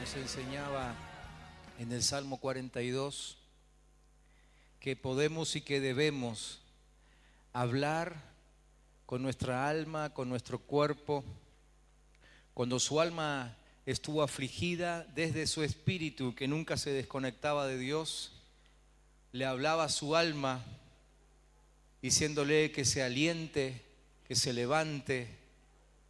nos enseñaba en el Salmo 42 que podemos y que debemos hablar con nuestra alma, con nuestro cuerpo. Cuando su alma estuvo afligida, desde su espíritu, que nunca se desconectaba de Dios, le hablaba a su alma, diciéndole que se aliente, que se levante,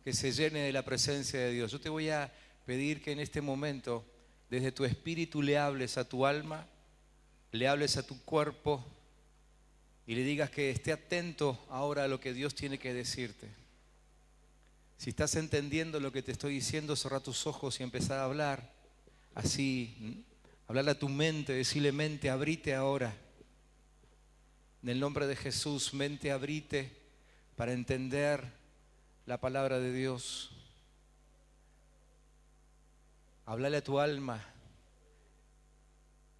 que se llene de la presencia de Dios. Yo te voy a pedir que en este momento, desde tu espíritu, le hables a tu alma, le hables a tu cuerpo y le digas que esté atento ahora a lo que Dios tiene que decirte. Si estás entendiendo lo que te estoy diciendo, cerrá tus ojos y empezá a hablar así, hablarle a tu mente, decirle: mente, abrite ahora. En el nombre de Jesús, mente, abrite para entender la palabra de Dios. Háblale a tu alma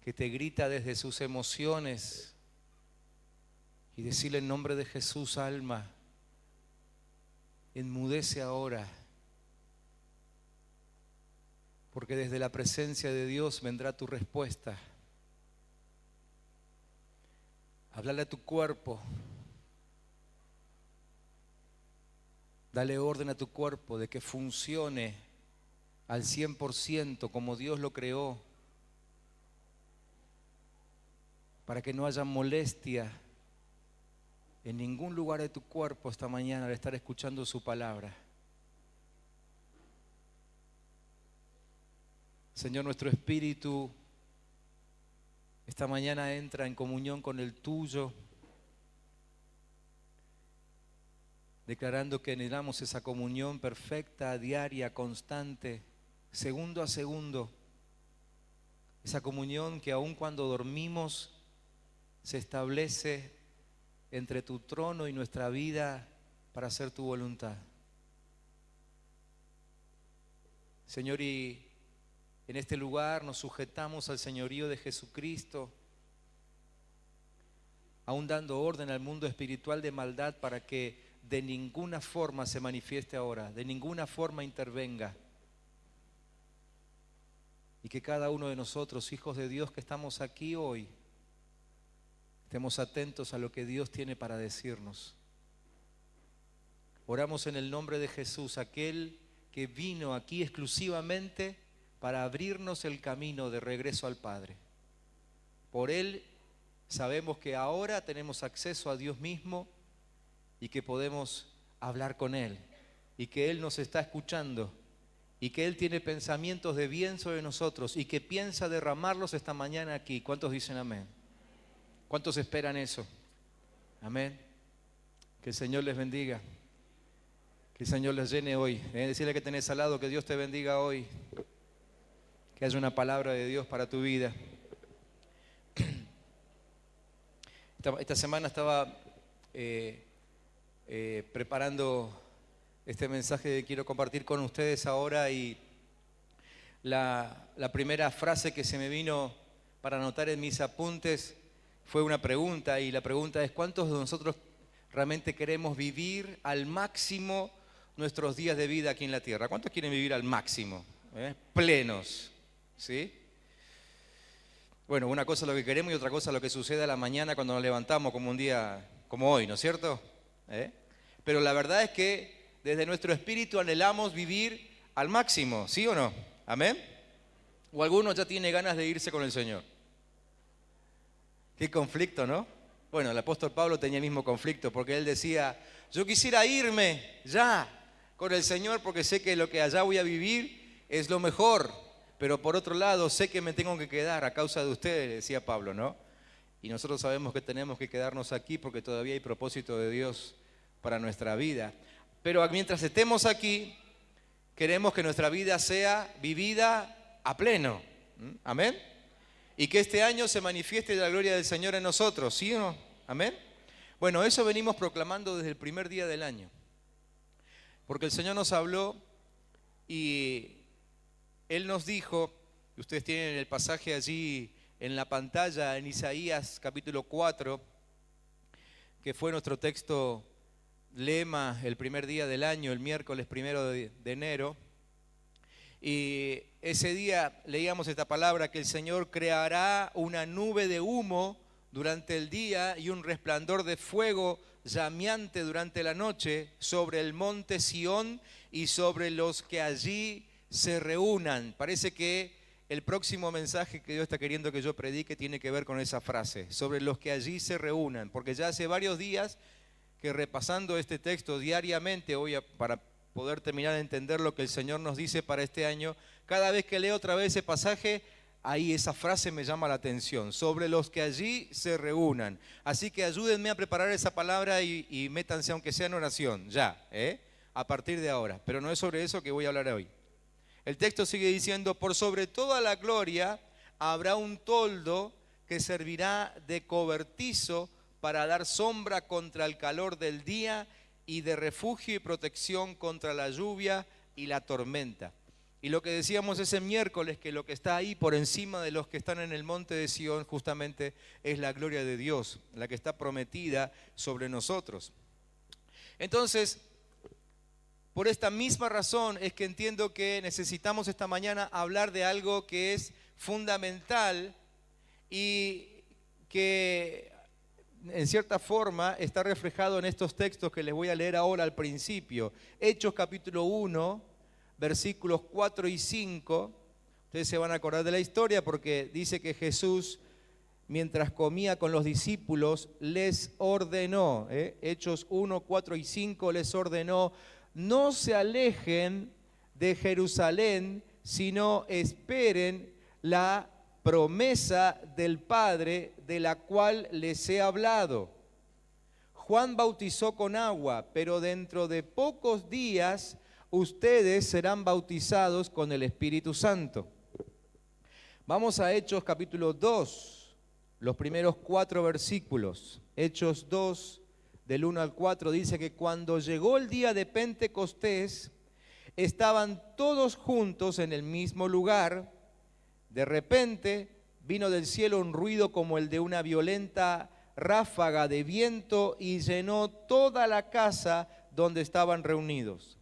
que te grita desde sus emociones y decirle: en nombre de Jesús, alma, enmudece ahora, porque desde la presencia de Dios vendrá tu respuesta. Háblale a tu cuerpo, dale orden a tu cuerpo de que funcione al 100% como Dios lo creó, para que no haya molestia en ningún lugar de tu cuerpo esta mañana al estar escuchando su palabra. Señor, nuestro espíritu esta mañana entra en comunión con el tuyo, declarando que anhelamos esa comunión perfecta, diaria, constante, segundo a segundo. Esa comunión que aun cuando dormimos se establece entre tu trono y nuestra vida para hacer tu voluntad. Señor, y en este lugar nos sujetamos al señorío de Jesucristo, aún dando orden al mundo espiritual de maldad para que de ninguna forma se manifieste ahora, de ninguna forma intervenga. Y que cada uno de nosotros, hijos de Dios que estamos aquí hoy, estemos atentos a lo que Dios tiene para decirnos. Oramos en el nombre de Jesús, aquel que vino aquí exclusivamente para abrirnos el camino de regreso al Padre. Por Él sabemos que ahora tenemos acceso a Dios mismo y que podemos hablar con Él y que Él nos está escuchando y que Él tiene pensamientos de bien sobre nosotros y que piensa derramarlos esta mañana aquí. ¿Cuántos dicen amén? ¿Cuántos esperan eso? Amén. Que el Señor les bendiga. Que el Señor les llene hoy. Decirle que tenés al lado, que Dios te bendiga hoy. Que haya una palabra de Dios para tu vida. Esta semana estaba preparando este mensaje que quiero compartir con ustedes ahora, y la primera frase que se me vino para anotar en mis apuntes fue una pregunta, y la pregunta es: ¿cuántos de nosotros realmente queremos vivir al máximo nuestros días de vida aquí en la tierra? ¿Cuántos quieren vivir al máximo? Plenos, ¿sí? Bueno, una cosa es lo que queremos y otra cosa es lo que sucede a la mañana cuando nos levantamos, como un día como hoy, ¿no es cierto? Pero la verdad es que desde nuestro espíritu anhelamos vivir al máximo, ¿sí o no? ¿Amén? ¿O alguno ya tiene ganas de irse con el Señor? Qué conflicto, ¿no? Bueno, el apóstol Pablo tenía el mismo conflicto, porque él decía: yo quisiera irme ya con el Señor porque sé que lo que allá voy a vivir es lo mejor, pero por otro lado sé que me tengo que quedar a causa de ustedes, decía Pablo, ¿no? Y nosotros sabemos que tenemos que quedarnos aquí porque todavía hay propósito de Dios para nuestra vida. Pero mientras estemos aquí, queremos que nuestra vida sea vivida a pleno. ¿Amén? Y que este año se manifieste la gloria del Señor en nosotros, ¿sí o no? ¿Amén? Bueno, eso venimos proclamando desde el primer día del año. Porque el Señor nos habló y Él nos dijo, y ustedes tienen el pasaje allí en la pantalla, en Isaías capítulo 4, que fue nuestro texto lema el primer día del año, el miércoles 1 de enero. Y ese día leíamos esta palabra, que el Señor creará una nube de humo durante el día y un resplandor de fuego llameante durante la noche sobre el monte Sión y sobre los que allí se reúnan. Parece que el próximo mensaje que Dios está queriendo que yo predique tiene que ver con esa frase, sobre los que allí se reúnan, porque ya hace varios días que repasando este texto diariamente, para poder terminar de entender lo que el Señor nos dice para este año, cada vez que leo otra vez ese pasaje, ahí esa frase me llama la atención, sobre los que allí se reúnan. Así que ayúdenme a preparar esa palabra y métanse aunque sea en oración, ya, a partir de ahora. Pero no es sobre eso que voy a hablar hoy. El texto sigue diciendo, por sobre toda la gloria habrá un toldo que servirá de cobertizo para dar sombra contra el calor del día y de refugio y protección contra la lluvia y la tormenta. Y lo que decíamos ese miércoles, que lo que está ahí por encima de los que están en el monte de Sión justamente es la gloria de Dios, la que está prometida sobre nosotros. Entonces, por esta misma razón es que entiendo que necesitamos esta mañana hablar de algo que es fundamental y que en cierta forma está reflejado en estos textos que les voy a leer ahora al principio. Hechos capítulo 1, versículos 4 y 5. Ustedes se van a acordar de la historia porque dice que Jesús, mientras comía con los discípulos, les ordenó, Hechos 1, 4 y 5, les ordenó, no se alejen de Jerusalén, sino esperen la promesa del Padre de la cual les he hablado. Juan bautizó con agua, pero dentro de pocos días ustedes serán bautizados con el Espíritu Santo. Vamos a Hechos capítulo 2, los primeros 4 versículos. Hechos 2, del 1 al 4, dice que cuando llegó el día de Pentecostés, estaban todos juntos en el mismo lugar. De repente vino del cielo un ruido como el de una violenta ráfaga de viento y llenó toda la casa donde estaban reunidos.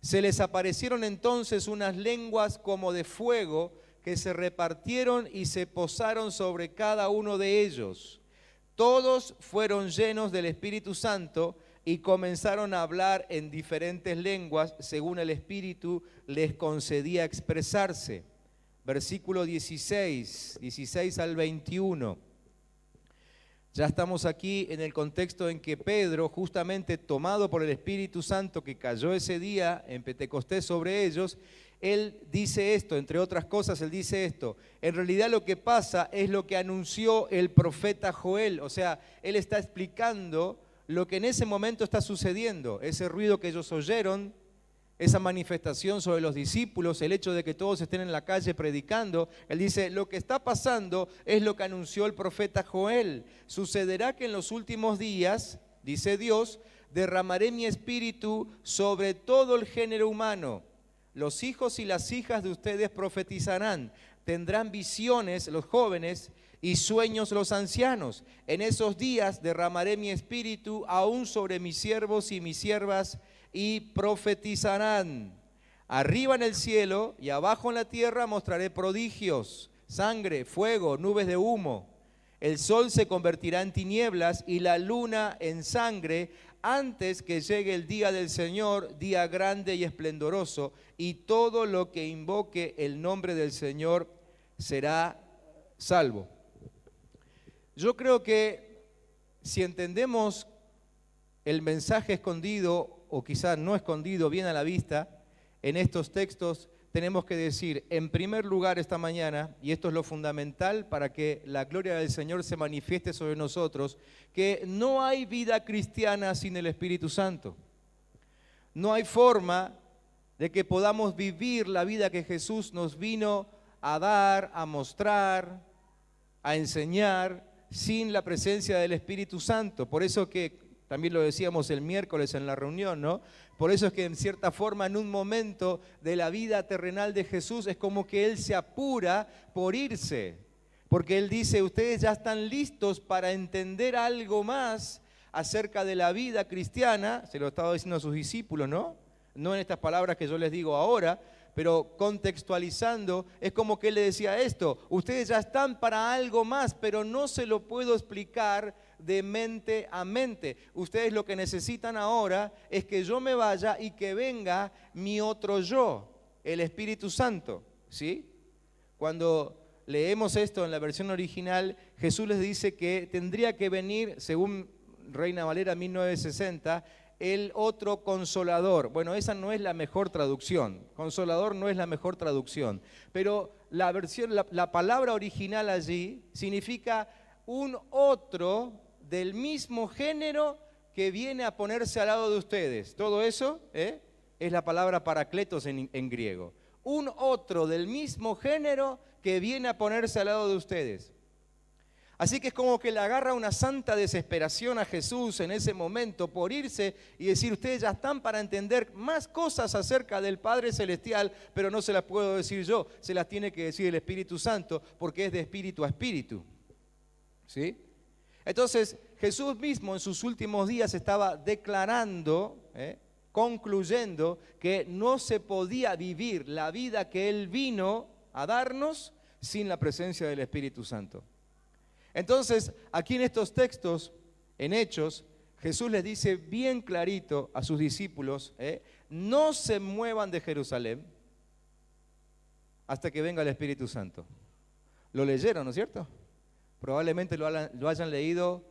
Se les aparecieron entonces unas lenguas como de fuego que se repartieron y se posaron sobre cada uno de ellos. Todos fueron llenos del Espíritu Santo y comenzaron a hablar en diferentes lenguas según el Espíritu les concedía expresarse. Versículo 16 al 21. Ya estamos aquí en el contexto en que Pedro, justamente tomado por el Espíritu Santo que cayó ese día en Pentecostés sobre ellos, él dice esto, entre otras cosas, él dice esto. En realidad lo que pasa es lo que anunció el profeta Joel. O sea, él está explicando lo que en ese momento está sucediendo. Ese ruido que ellos oyeron, esa manifestación sobre los discípulos, el hecho de que todos estén en la calle predicando. Él dice, lo que está pasando es lo que anunció el profeta Joel. Sucederá que en los últimos días, dice Dios, derramaré mi espíritu sobre todo el género humano. Los hijos y las hijas de ustedes profetizarán, tendrán visiones los jóvenes y sueños los ancianos. En esos días derramaré mi espíritu aún sobre mis siervos y mis siervas y profetizarán. Arriba en el cielo y abajo en la tierra mostraré prodigios, sangre, fuego, nubes de humo. El sol se convertirá en tinieblas y la luna en sangre antes que llegue el día del Señor, día grande y esplendoroso, y todo lo que invoque el nombre del Señor será salvo. Yo creo que si entendemos el mensaje escondido, o quizás no escondido, bien a la vista, en estos textos tenemos que decir, en primer lugar esta mañana, y esto es lo fundamental para que la gloria del Señor se manifieste sobre nosotros, que no hay vida cristiana sin el Espíritu Santo. No hay forma de que podamos vivir la vida que Jesús nos vino a dar, a mostrar, a enseñar, sin la presencia del Espíritu Santo. Por eso que también lo decíamos el miércoles en la reunión, ¿no? Por eso es que en cierta forma en un momento de la vida terrenal de Jesús es como que Él se apura por irse. Porque Él dice, ustedes ya están listos para entender algo más acerca de la vida cristiana. Se lo estaba diciendo a sus discípulos, ¿no? No en estas palabras que yo les digo ahora, pero contextualizando, es como que él le decía esto: ustedes ya están para algo más, pero no se lo puedo explicar de mente a mente. Ustedes lo que necesitan ahora es que yo me vaya y que venga mi otro yo, el Espíritu Santo, ¿sí? Cuando leemos esto en la versión original, Jesús les dice que tendría que venir, según Reina Valera 1960, el otro consolador. Bueno, esa no es la mejor traducción. Consolador no es la mejor traducción. Pero la palabra original allí significa un otro del mismo género que viene a ponerse al lado de ustedes. Todo eso es la palabra parakletos en griego. Un otro del mismo género que viene a ponerse al lado de ustedes. Así que es como que le agarra una santa desesperación a Jesús en ese momento por irse y decir: ustedes ya están para entender más cosas acerca del Padre Celestial, pero no se las puedo decir yo, se las tiene que decir el Espíritu Santo, porque es de espíritu a espíritu, ¿sí? Entonces Jesús mismo en sus últimos días estaba declarando, concluyendo que no se podía vivir la vida que Él vino a darnos sin la presencia del Espíritu Santo. Entonces, aquí en estos textos, en Hechos, Jesús les dice bien clarito a sus discípulos, no se muevan de Jerusalén hasta que venga el Espíritu Santo. Lo leyeron, ¿no es cierto? Probablemente lo hayan leído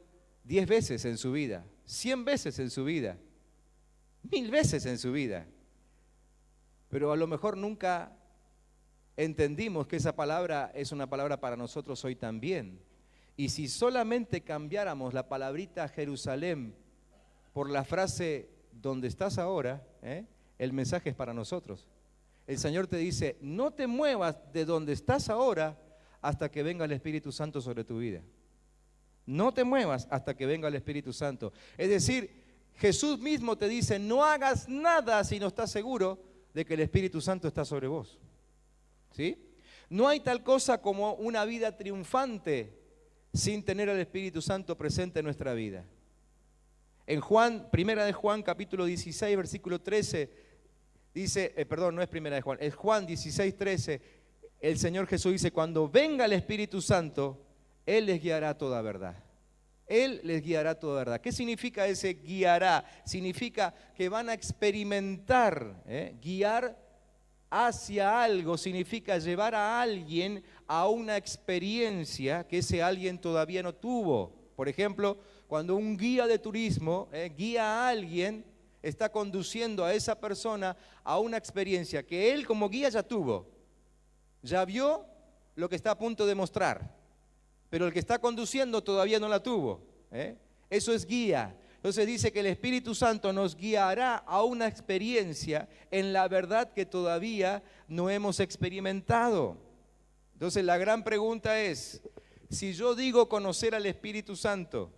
10 veces en su vida, 100 veces en su vida, 1000 veces en su vida. Pero a lo mejor nunca entendimos que esa palabra es una palabra para nosotros hoy también. Y si solamente cambiáramos la palabrita Jerusalén por la frase ¿dónde estás ahora?, el mensaje es para nosotros. El Señor te dice: no te muevas de donde estás ahora hasta que venga el Espíritu Santo sobre tu vida. No te muevas hasta que venga el Espíritu Santo. Es decir, Jesús mismo te dice: no hagas nada si no estás seguro de que el Espíritu Santo está sobre vos, ¿sí? No hay tal cosa como una vida triunfante sin tener al Espíritu Santo presente en nuestra vida. En primera de Juan, capítulo 16, versículo 13, dice, no es primera de Juan, es Juan 16, 13, el Señor Jesús dice: cuando venga el Espíritu Santo, Él les guiará a toda verdad. Él les guiará a toda verdad. ¿Qué significa ese guiará? Significa que van a experimentar, guiar hacia algo significa llevar a alguien a una experiencia que ese alguien todavía no tuvo. Por ejemplo, cuando un guía de turismo guía a alguien, está conduciendo a esa persona a una experiencia que él como guía ya tuvo. Ya vio lo que está a punto de mostrar, pero el que está conduciendo todavía no la tuvo. Eso es guía. Entonces dice que el Espíritu Santo nos guiará a una experiencia en la verdad que todavía no hemos experimentado. Entonces la gran pregunta es: si yo digo conocer al Espíritu Santo,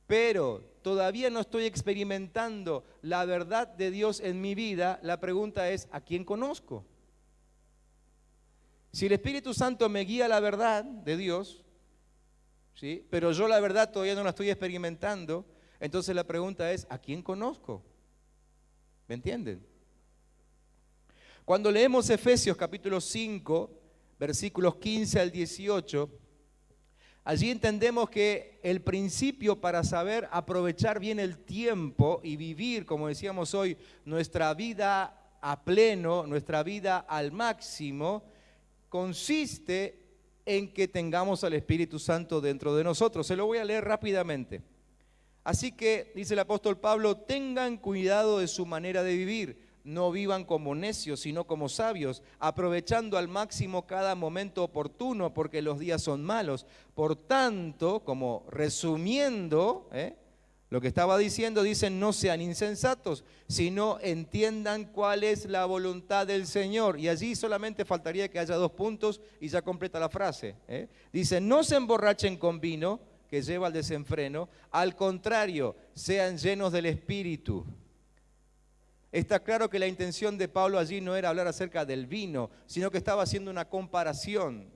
pero todavía no estoy experimentando la verdad de Dios en mi vida, la pregunta es: ¿a quién conozco? Si el Espíritu Santo me guía a la verdad de Dios, ¿sí?, pero yo la verdad todavía no la estoy experimentando, entonces la pregunta es: ¿a quién conozco? ¿Me entienden? Cuando leemos Efesios capítulo 5, versículos 15 al 18, allí entendemos que el principio para saber aprovechar bien el tiempo y vivir, como decíamos hoy, nuestra vida a pleno, nuestra vida al máximo, consiste en que tengamos al Espíritu Santo dentro de nosotros. Se lo voy a leer rápidamente. Así que, dice el apóstol Pablo: tengan cuidado de su manera de vivir, no vivan como necios, sino como sabios, aprovechando al máximo cada momento oportuno, porque los días son malos. Por tanto, como resumiendo lo que estaba diciendo, dicen: no sean insensatos, sino entiendan cuál es la voluntad del Señor. Y allí solamente faltaría que haya 2 puntos y ya completa la frase. Dice: no se emborrachen con vino, que lleva al desenfreno, al contrario, sean llenos del Espíritu. Está claro que la intención de Pablo allí no era hablar acerca del vino, sino que estaba haciendo una comparación,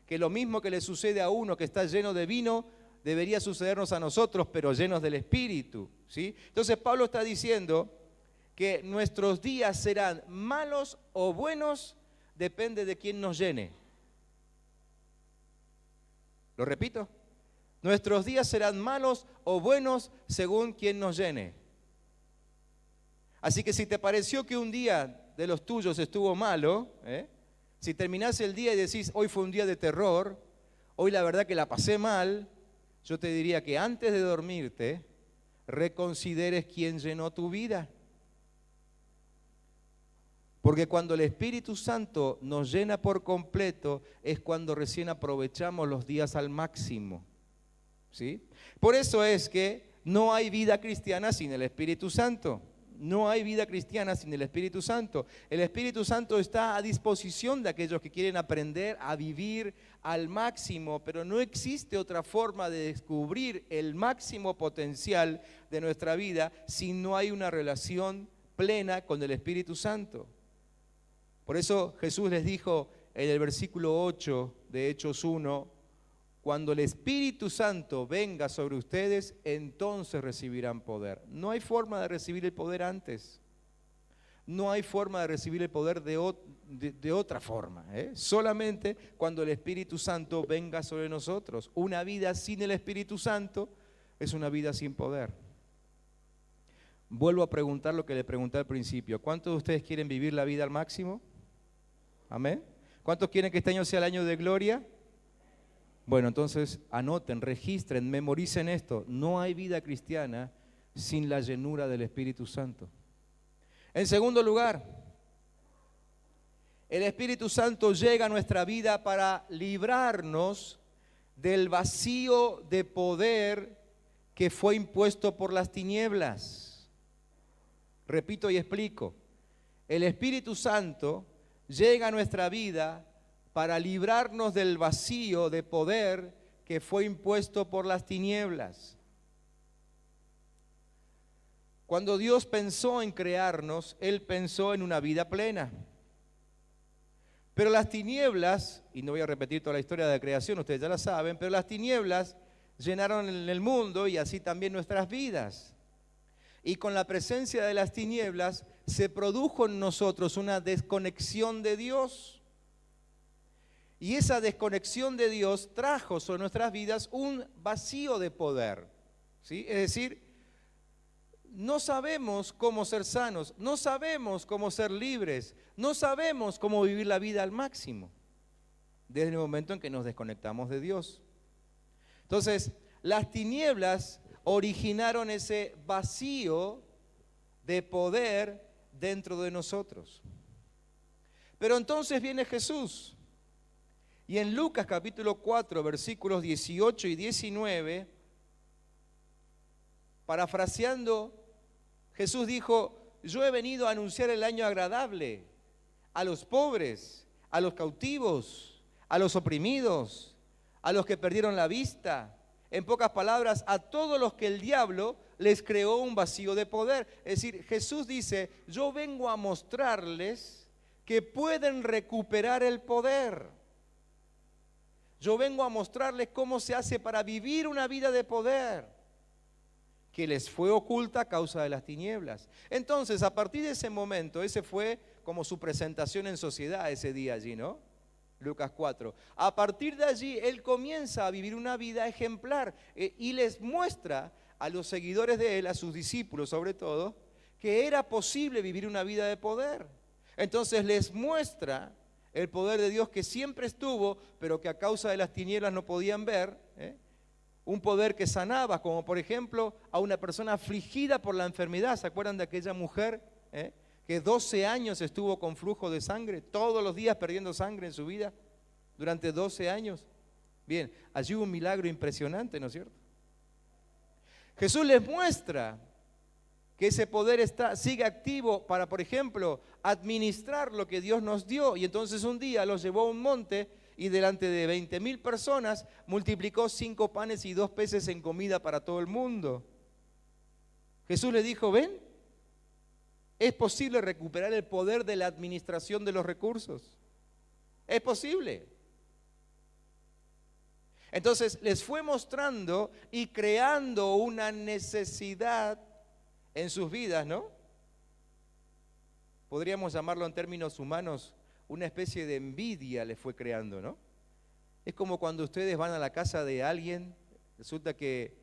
que lo mismo que le sucede a uno que está lleno de vino, debería sucedernos a nosotros, pero llenos del Espíritu, ¿sí? Entonces Pablo está diciendo que nuestros días serán malos o buenos, depende de quién nos llene. Lo repito, nuestros días serán malos o buenos según quien nos llene. Así que si te pareció que un día de los tuyos estuvo malo, si terminás el día y decís, hoy fue un día de terror, hoy la verdad que la pasé mal, yo te diría que antes de dormirte, reconsideres quién llenó tu vida. Porque cuando el Espíritu Santo nos llena por completo, es cuando recién aprovechamos los días al máximo. ¿Sí? Por eso es que no hay vida cristiana sin el Espíritu Santo. No hay vida cristiana sin el Espíritu Santo. El Espíritu Santo está a disposición de aquellos que quieren aprender a vivir al máximo, pero no existe otra forma de descubrir el máximo potencial de nuestra vida si no hay una relación plena con el Espíritu Santo. Por eso Jesús les dijo en el versículo 8 de Hechos 1, cuando el Espíritu Santo venga sobre ustedes, entonces recibirán poder. No hay forma de recibir el poder antes. No hay forma de recibir el poder de otra forma. Solamente cuando el Espíritu Santo venga sobre nosotros. Una vida sin el Espíritu Santo es una vida sin poder. Vuelvo a preguntar lo que le pregunté al principio. ¿Cuántos de ustedes quieren vivir la vida al máximo? Amén. ¿Cuántos quieren que este año sea el año de gloria? Bueno, entonces anoten, registren, memoricen esto. No hay vida cristiana sin la llenura del Espíritu Santo. En segundo lugar, el Espíritu Santo llega a nuestra vida para librarnos del vacío de poder que fue impuesto por las tinieblas. Repito y explico. El Espíritu Santo llega a nuestra vida para librarnos del vacío de poder que fue impuesto por las tinieblas. Cuando Dios pensó en crearnos, Él pensó en una vida plena. Pero las tinieblas, y no voy a repetir toda la historia de la creación, ustedes ya la saben, pero las tinieblas llenaron el mundo y así también nuestras vidas. Y con la presencia de las tinieblas se produjo en nosotros una desconexión de Dios. Y esa desconexión de Dios trajo sobre nuestras vidas un vacío de poder. ¿Sí? Es decir, no sabemos cómo ser sanos, no sabemos cómo ser libres, no sabemos cómo vivir la vida al máximo, desde el momento en que nos desconectamos de Dios. Entonces, las tinieblas originaron ese vacío de poder dentro de nosotros. Pero entonces viene Jesús. Y en Lucas capítulo 4, versículos 18 y 19, parafraseando, Jesús dijo, yo he venido a anunciar el año agradable a los pobres, a los cautivos, a los oprimidos, a los que perdieron la vista. En pocas palabras, a todos los que el diablo les creó un vacío de poder. Es decir, Jesús dice, yo vengo a mostrarles que pueden recuperar el poder. Yo vengo a mostrarles cómo se hace para vivir una vida de poder que les fue oculta a causa de las tinieblas. Entonces, a partir de ese momento, ese fue como su presentación en sociedad ese día allí, ¿no? Lucas 4. A partir de allí, Él comienza a vivir una vida ejemplar y les muestra a los seguidores de Él, a sus discípulos sobre todo, que era posible vivir una vida de poder. Entonces les muestra el poder de Dios que siempre estuvo, pero que a causa de las tinieblas no podían ver, un poder que sanaba, como por ejemplo a una persona afligida por la enfermedad. ¿Se acuerdan de aquella mujer que 12 años estuvo con flujo de sangre, todos los días perdiendo sangre en su vida, durante 12 años? Bien, allí hubo un milagro impresionante, ¿no es cierto? Jesús les muestra que ese poder sigue activo para, por ejemplo, administrar lo que Dios nos dio. Y entonces un día los llevó a un monte y delante de 20,000 personas multiplicó 5 panes y 2 peces en comida para todo el mundo. Jesús le dijo, ven, es posible recuperar el poder de la administración de los recursos. Es posible. Entonces les fue mostrando y creando una necesidad en sus vidas, ¿no? podríamos llamarlo en términos humanos, una especie de envidia le fue creando, ¿no? Es como cuando ustedes van a la casa de alguien, resulta que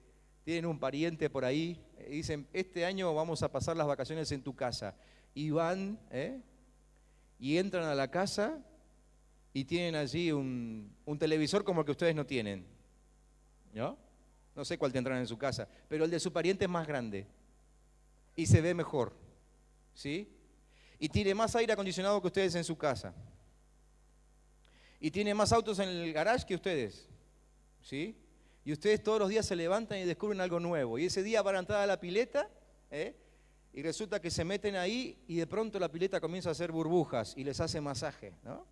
tienen un pariente por ahí, y dicen, este año vamos a pasar las vacaciones en tu casa. Y van, y entran a la casa y tienen allí un televisor como el que ustedes no tienen, ¿no? No sé cuál tendrán en su casa, pero el de su pariente es más grande y se ve mejor, ¿sí? Y tiene más aire acondicionado que ustedes en su casa. Y tiene más autos en el garage que ustedes, ¿sí? Y ustedes todos los días se levantan y descubren algo nuevo. Y ese día van a entrar a la pileta, y resulta que se meten ahí y de pronto la pileta comienza a hacer burbujas y les hace masaje, ¿no?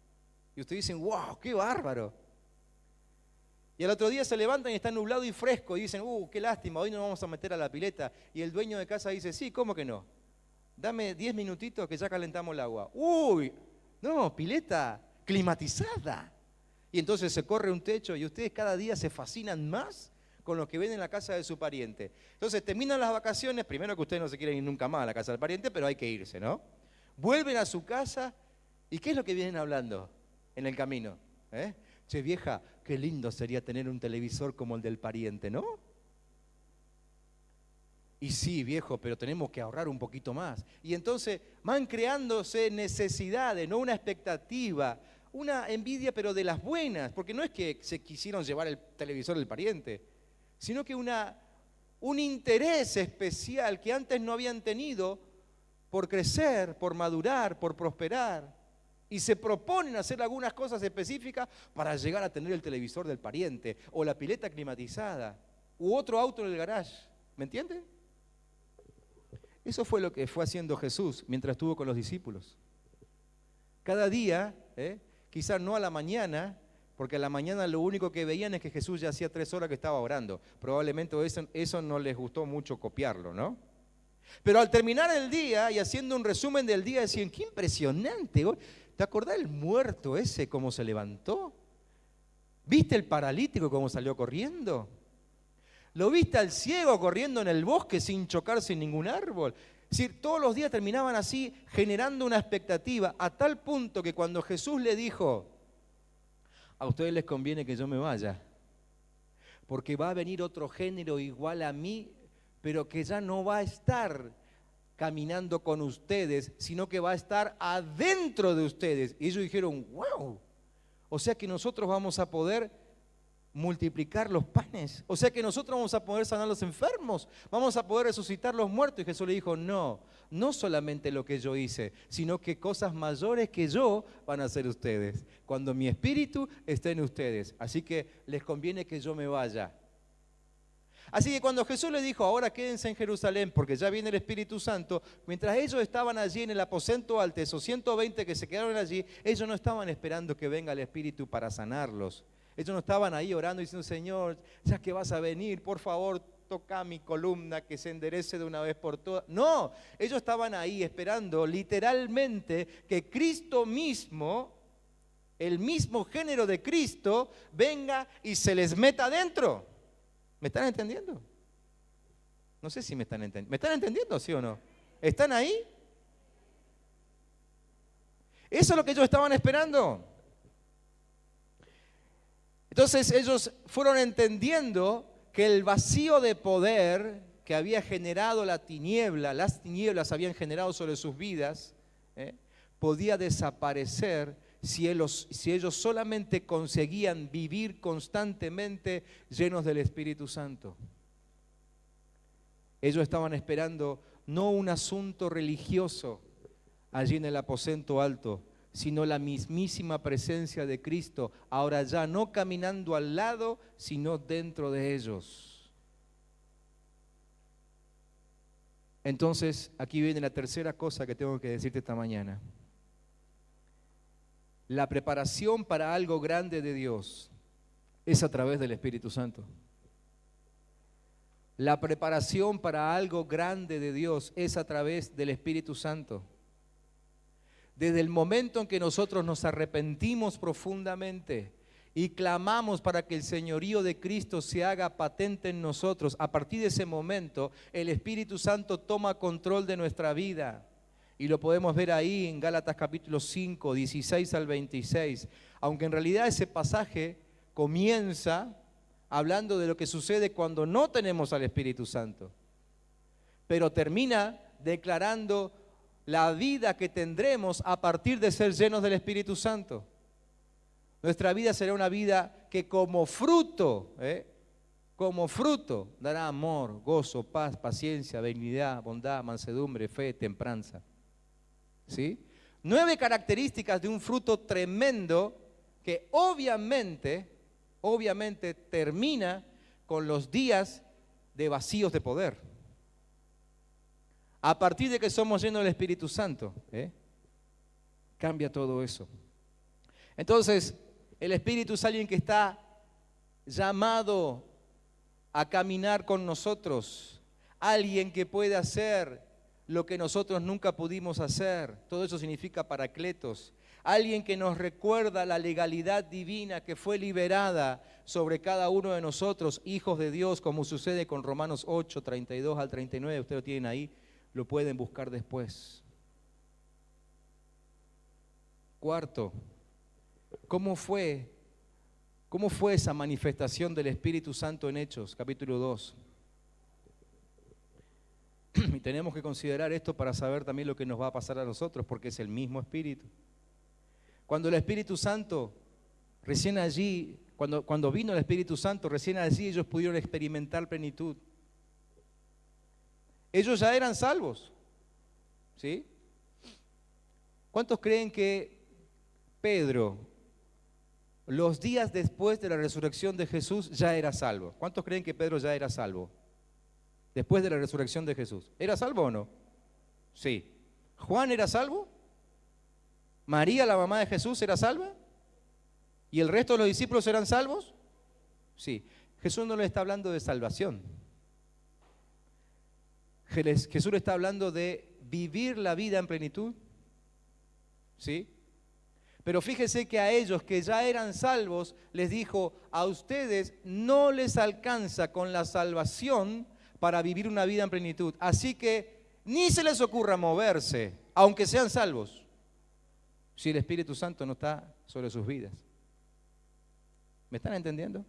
Y ustedes dicen, wow, qué bárbaro. Y al otro día se levantan y está nublado y fresco y dicen, qué lástima, hoy no nos vamos a meter a la pileta. Y el dueño de casa dice, sí, ¿cómo que no? Dame 10 minutitos que ya calentamos el agua. Uy, no, pileta climatizada. Y entonces se corre un techo y ustedes cada día se fascinan más con lo que ven en la casa de su pariente. Entonces terminan las vacaciones, primero que ustedes no se quieren ir nunca más a la casa del pariente, pero hay que irse, ¿no? Vuelven a su casa y ¿qué es lo que vienen hablando en el camino? Che, vieja, qué lindo sería tener un televisor como el del pariente, ¿no? Y sí, viejo, pero tenemos que ahorrar un poquito más. Y entonces van creándose necesidades, no una expectativa, una envidia, pero de las buenas, porque no es que se quisieron llevar el televisor del pariente, sino que un interés especial que antes no habían tenido por crecer, por madurar, por prosperar. Y se proponen hacer algunas cosas específicas para llegar a tener el televisor del pariente, o la pileta climatizada, u otro auto en el garage. ¿Me entienden? Eso fue lo que fue haciendo Jesús mientras estuvo con los discípulos. Cada día, quizás no a la mañana, porque a la mañana lo único que veían es que Jesús ya hacía 3 horas que estaba orando. Probablemente eso no les gustó mucho copiarlo, ¿no? Pero al terminar el día y haciendo un resumen del día, decían, qué impresionante. ¿Te acordás del muerto ese cómo se levantó? ¿Viste el paralítico cómo salió corriendo? ¿Lo viste al ciego corriendo en el bosque sin chocar sin ningún árbol? Es decir, todos los días terminaban así generando una expectativa a tal punto que cuando Jesús le dijo, a ustedes les conviene que yo me vaya, porque va a venir otro género igual a mí, pero que ya no va a estar caminando con ustedes, sino que va a estar adentro de ustedes. Y ellos dijeron, wow, o sea que nosotros vamos a poder multiplicar los panes, o sea que nosotros vamos a poder sanar los enfermos, vamos a poder resucitar los muertos. Y Jesús le dijo, no solamente lo que yo hice, sino que cosas mayores que yo van a hacer ustedes, cuando mi espíritu esté en ustedes. Así que les conviene que yo me vaya. Así que cuando Jesús le dijo, ahora quédense en Jerusalén porque ya viene el Espíritu Santo, mientras ellos estaban allí en el aposento alto, esos 120 que se quedaron allí, ellos no estaban esperando que venga el Espíritu para sanarlos. Ellos no estaban ahí orando diciendo, Señor, ya que vas a venir, por favor, toca mi columna que se enderece de una vez por todas. No, ellos estaban ahí esperando literalmente que Cristo mismo, el mismo género de Cristo, venga y se les meta adentro. ¿Me están entendiendo? No sé si me están entendiendo. ¿Me están entendiendo, sí o no? ¿Están ahí? Eso es lo que ellos estaban esperando. Entonces ellos fueron entendiendo que el vacío de poder que había generado la tiniebla, las tinieblas habían generado sobre sus vidas, podía desaparecer si ellos solamente conseguían vivir constantemente llenos del Espíritu Santo. Ellos estaban esperando no un asunto religioso allí en el aposento alto, sino la mismísima presencia de Cristo, ahora ya no caminando al lado, sino dentro de ellos. Entonces, aquí viene la tercera cosa que tengo que decirte esta mañana. La preparación para algo grande de Dios es a través del Espíritu Santo. La preparación para algo grande de Dios es a través del Espíritu Santo. Desde el momento en que nosotros nos arrepentimos profundamente y clamamos para que el señorío de Cristo se haga patente en nosotros, a partir de ese momento el Espíritu Santo toma control de nuestra vida. Y lo podemos ver ahí en Gálatas capítulo 5, 16 al 26. Aunque en realidad ese pasaje comienza hablando de lo que sucede cuando no tenemos al Espíritu Santo. Pero termina declarando la vida que tendremos a partir de ser llenos del Espíritu Santo. Nuestra vida será una vida que como fruto dará amor, gozo, paz, paciencia, benignidad, bondad, mansedumbre, fe, templanza. ¿Sí? 9 características de un fruto tremendo que obviamente termina con los días de vacíos de poder. A partir de que somos llenos del Espíritu Santo, cambia todo eso. Entonces, el Espíritu es alguien que está llamado a caminar con nosotros, alguien que puede hacer lo que nosotros nunca pudimos hacer. Todo eso significa paracletos. Alguien que nos recuerda la legalidad divina que fue liberada sobre cada uno de nosotros, hijos de Dios, como sucede con Romanos 8, 32 al 39. Ustedes lo tienen ahí, lo pueden buscar después. Cuarto, ¿cómo fue esa manifestación del Espíritu Santo en Hechos, capítulo 2? Y tenemos que considerar esto para saber también lo que nos va a pasar a nosotros, porque es el mismo Espíritu. Cuando el Espíritu Santo, recién allí, cuando vino el Espíritu Santo, recién allí ellos pudieron experimentar plenitud. Ellos ya eran salvos, ¿sí? ¿Cuántos creen que Pedro, los días después de la resurrección de Jesús, ya era salvo? ¿Cuántos creen que Pedro ya era salvo? Después de la resurrección de Jesús. ¿Era salvo o no? Sí. ¿Juan era salvo? ¿María, la mamá de Jesús, era salva? ¿Y el resto de los discípulos eran salvos? Sí. Jesús no le está hablando de salvación. Jesús le está hablando de vivir la vida en plenitud. ¿Sí? Pero fíjese que a ellos que ya eran salvos, les dijo, a ustedes no les alcanza con la salvación para vivir una vida en plenitud. Así que ni se les ocurra moverse, aunque sean salvos, si el Espíritu Santo no está sobre sus vidas. ¿Me están entendiendo?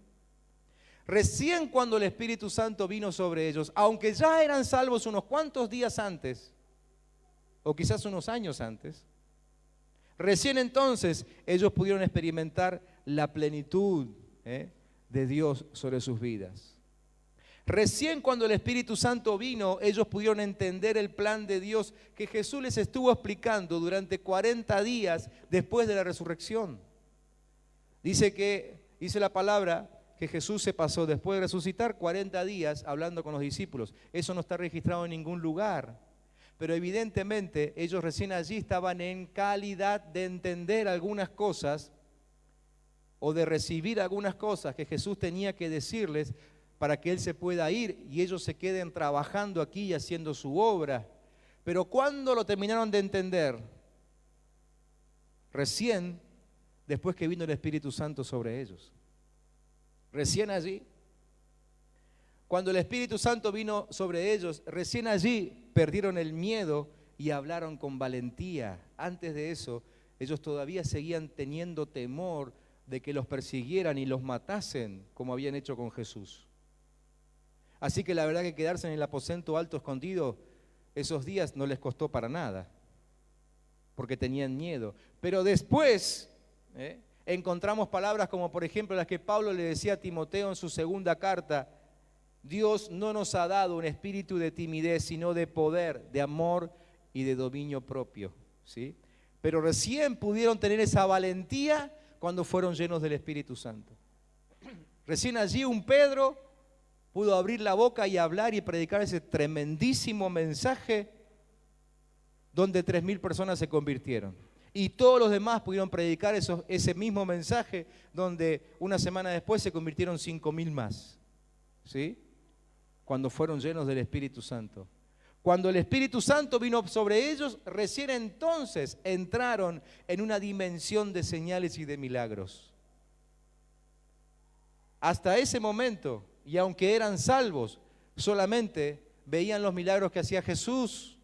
Recién cuando el Espíritu Santo vino sobre ellos, aunque ya eran salvos unos cuantos días antes, o quizás unos años antes, recién entonces ellos pudieron experimentar la plenitud de Dios sobre sus vidas. Recién cuando el Espíritu Santo vino, ellos pudieron entender el plan de Dios que Jesús les estuvo explicando durante 40 días después de la resurrección. Dice la palabra que Jesús se pasó después de resucitar 40 días hablando con los discípulos. Eso no está registrado en ningún lugar. Pero evidentemente ellos recién allí estaban en calidad de entender algunas cosas o de recibir algunas cosas que Jesús tenía que decirles para que Él se pueda ir y ellos se queden trabajando aquí y haciendo su obra. Pero ¿cuándo lo terminaron de entender? Recién después que vino el Espíritu Santo sobre ellos. Recién allí. Cuando el Espíritu Santo vino sobre ellos, recién allí perdieron el miedo y hablaron con valentía. Antes de eso, ellos todavía seguían teniendo temor de que los persiguieran y los matasen, como habían hecho con Jesús. Así que la verdad que quedarse en el aposento alto escondido esos días no les costó para nada, porque tenían miedo. Pero después encontramos palabras como por ejemplo las que Pablo le decía a Timoteo en su segunda carta: Dios no nos ha dado un espíritu de timidez, sino de poder, de amor y de dominio propio, ¿sí? Pero recién pudieron tener esa valentía cuando fueron llenos del Espíritu Santo. Recién allí un Pedro pudo abrir la boca y hablar y predicar ese tremendísimo mensaje donde 3.000 personas se convirtieron. Y todos los demás pudieron predicar ese mismo mensaje donde una semana después se convirtieron 5.000 más, ¿sí? Cuando fueron llenos del Espíritu Santo. Cuando el Espíritu Santo vino sobre ellos, recién entonces entraron en una dimensión de señales y de milagros. Hasta ese momento, y aunque eran salvos, solamente veían los milagros que hacía Jesús.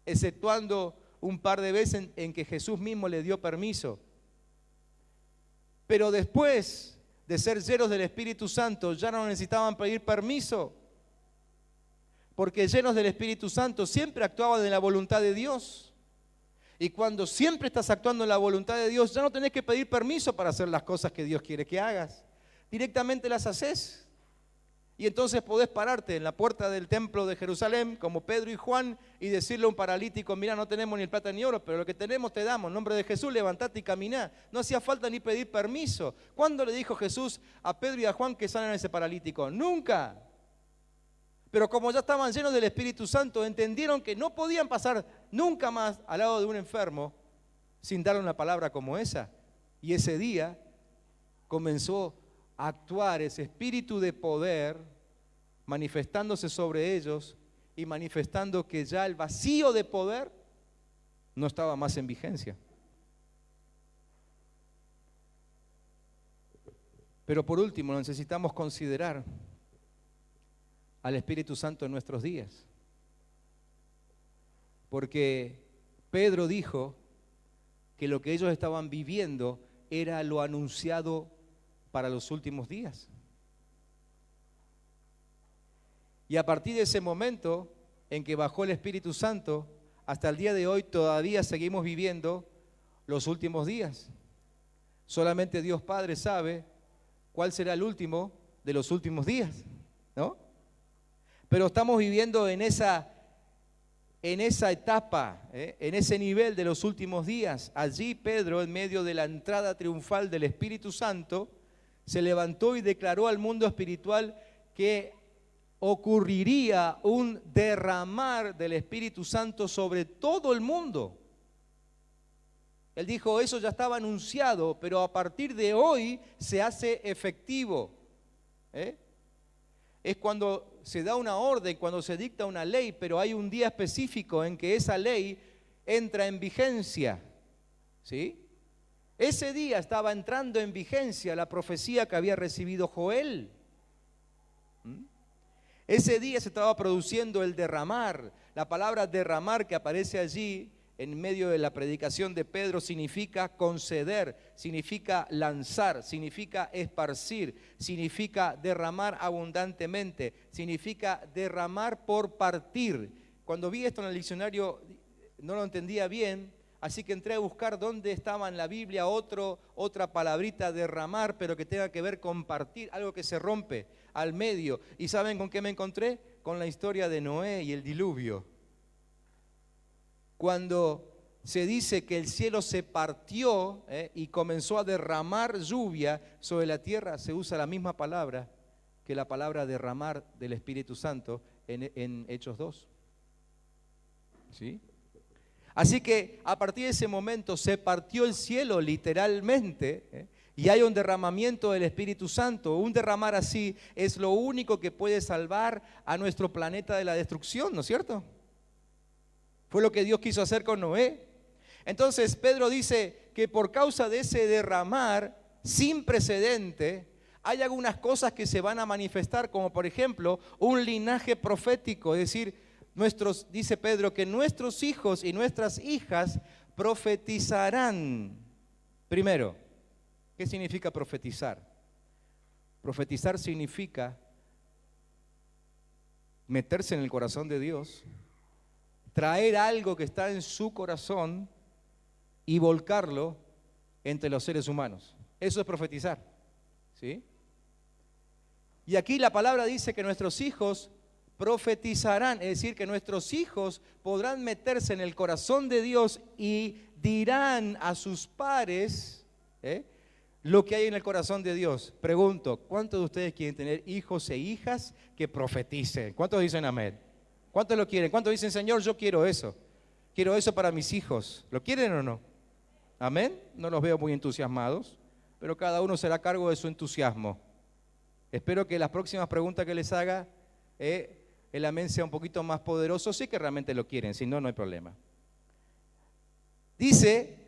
exceptuando un par de veces en que Jesús mismo le dio permiso. Pero después de ser llenos del Espíritu Santo, ya no necesitaban pedir permiso, porque llenos del Espíritu Santo siempre actuaban en la voluntad de Dios. Y cuando siempre estás actuando en la voluntad de Dios, ya no tenés que pedir permiso para hacer las cosas que Dios quiere que hagas. Directamente las haces. Y entonces podés pararte en la puerta del templo de Jerusalén, como Pedro y Juan, y decirle a un paralítico: mira, no tenemos ni plata ni oro, pero lo que tenemos te damos. En nombre de Jesús, levantate y caminá. No hacía falta ni pedir permiso. ¿Cuándo le dijo Jesús a Pedro y a Juan que sanen a ese paralítico? Nunca. Pero como ya estaban llenos del Espíritu Santo, entendieron que no podían pasar nunca más al lado de un enfermo sin darle una palabra como esa. Y ese día comenzó a actuar ese espíritu de poder, manifestándose sobre ellos y manifestando que ya el vacío de poder no estaba más en vigencia. Pero por último, necesitamos considerar al Espíritu Santo en nuestros días. Porque Pedro dijo que lo que ellos estaban viviendo era lo anunciado para los últimos días. Y a partir de ese momento en que bajó el Espíritu Santo, hasta el día de hoy todavía seguimos viviendo los últimos días. Solamente Dios Padre sabe cuál será el último de los últimos días, ¿no? Pero estamos viviendo en esa etapa, en ese nivel de los últimos días. Allí Pedro, en medio de la entrada triunfal del Espíritu Santo, se levantó y declaró al mundo espiritual que ocurriría un derramar del Espíritu Santo sobre todo el mundo. Él dijo: eso ya estaba anunciado, pero a partir de hoy se hace efectivo. Es cuando se da una orden, cuando se dicta una ley, pero hay un día específico en que esa ley entra en vigencia, ¿sí? Ese día estaba entrando en vigencia la profecía que había recibido Joel. Ese día se estaba produciendo el derramar. La palabra derramar que aparece allí en medio de la predicación de Pedro significa conceder, significa lanzar, significa esparcir, significa derramar abundantemente, significa derramar por partir. Cuando vi esto en el diccionario no lo entendía bien, así que entré a buscar dónde estaba en la Biblia otra palabrita, derramar, pero que tenga que ver con partir, algo que se rompe al medio. ¿Y saben con qué me encontré? Con la historia de Noé y el diluvio. Cuando se dice que el cielo se partió y comenzó a derramar lluvia sobre la tierra, se usa la misma palabra que la palabra derramar del Espíritu Santo en Hechos 2. ¿Sí? Así que a partir de ese momento se partió el cielo literalmente, y hay un derramamiento del Espíritu Santo. Un derramar así es lo único que puede salvar a nuestro planeta de la destrucción, ¿no es cierto? Fue lo que Dios quiso hacer con Noé. Entonces Pedro dice que por causa de ese derramar sin precedente, hay algunas cosas que se van a manifestar, como por ejemplo un linaje profético, es decir, dice Pedro, que nuestros hijos y nuestras hijas profetizarán. Primero, ¿qué significa profetizar? Profetizar significa meterse en el corazón de Dios, traer algo que está en su corazón y volcarlo entre los seres humanos. Eso es profetizar, ¿sí? Y aquí la palabra dice que nuestros hijos profetizarán, es decir, que nuestros hijos podrán meterse en el corazón de Dios y dirán a sus pares lo que hay en el corazón de Dios. Pregunto, ¿cuántos de ustedes quieren tener hijos e hijas que profeticen? ¿Cuántos dicen amén? ¿Cuántos lo quieren? ¿Cuántos dicen, Señor, yo quiero eso? Quiero eso para mis hijos. ¿Lo quieren o no? Amén. No los veo muy entusiasmados, pero cada uno será a cargo de su entusiasmo. Espero que las próximas preguntas que les haga, el amén sea un poquito más poderoso, sí que realmente lo quieren, si no, no hay problema. Dice,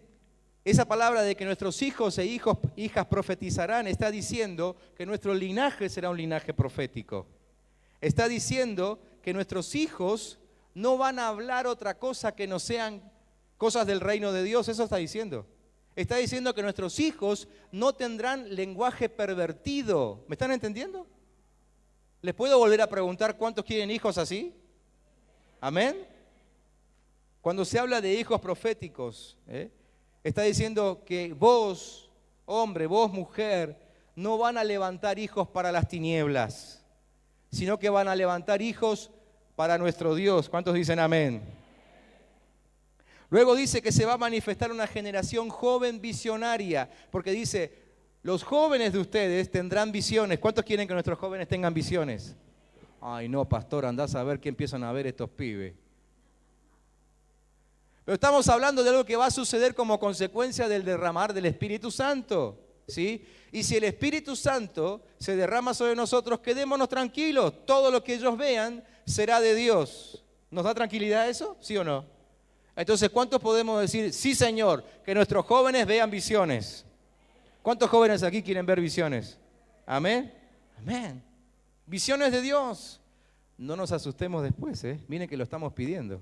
esa palabra de que nuestros hijos e hijas profetizarán, está diciendo que nuestro linaje será un linaje profético. Está diciendo que nuestros hijos no van a hablar otra cosa que no sean cosas del reino de Dios. Eso está diciendo. Está diciendo que nuestros hijos no tendrán lenguaje pervertido. ¿Me están entendiendo? ¿Les puedo volver a preguntar cuántos quieren hijos así? ¿Amén? Cuando se habla de hijos proféticos, está diciendo que vos, hombre, vos, mujer, no van a levantar hijos para las tinieblas, sino que van a levantar hijos para nuestro Dios. ¿Cuántos dicen amén? Luego dice que se va a manifestar una generación joven visionaria, porque dice, los jóvenes de ustedes tendrán visiones. ¿Cuántos quieren que nuestros jóvenes tengan visiones? Ay, no, pastor, andás a ver qué empiezan a ver estos pibes. Pero estamos hablando de algo que va a suceder como consecuencia del derramar del Espíritu Santo, ¿sí? Y si el Espíritu Santo se derrama sobre nosotros, quedémonos tranquilos. Todo lo que ellos vean será de Dios. ¿Nos da tranquilidad eso? ¿Sí o no? Entonces, ¿cuántos podemos decir, sí, Señor, que nuestros jóvenes vean visiones? ¿Cuántos jóvenes aquí quieren ver visiones? Amén. Amén. Visiones de Dios. No nos asustemos después, miren que lo estamos pidiendo.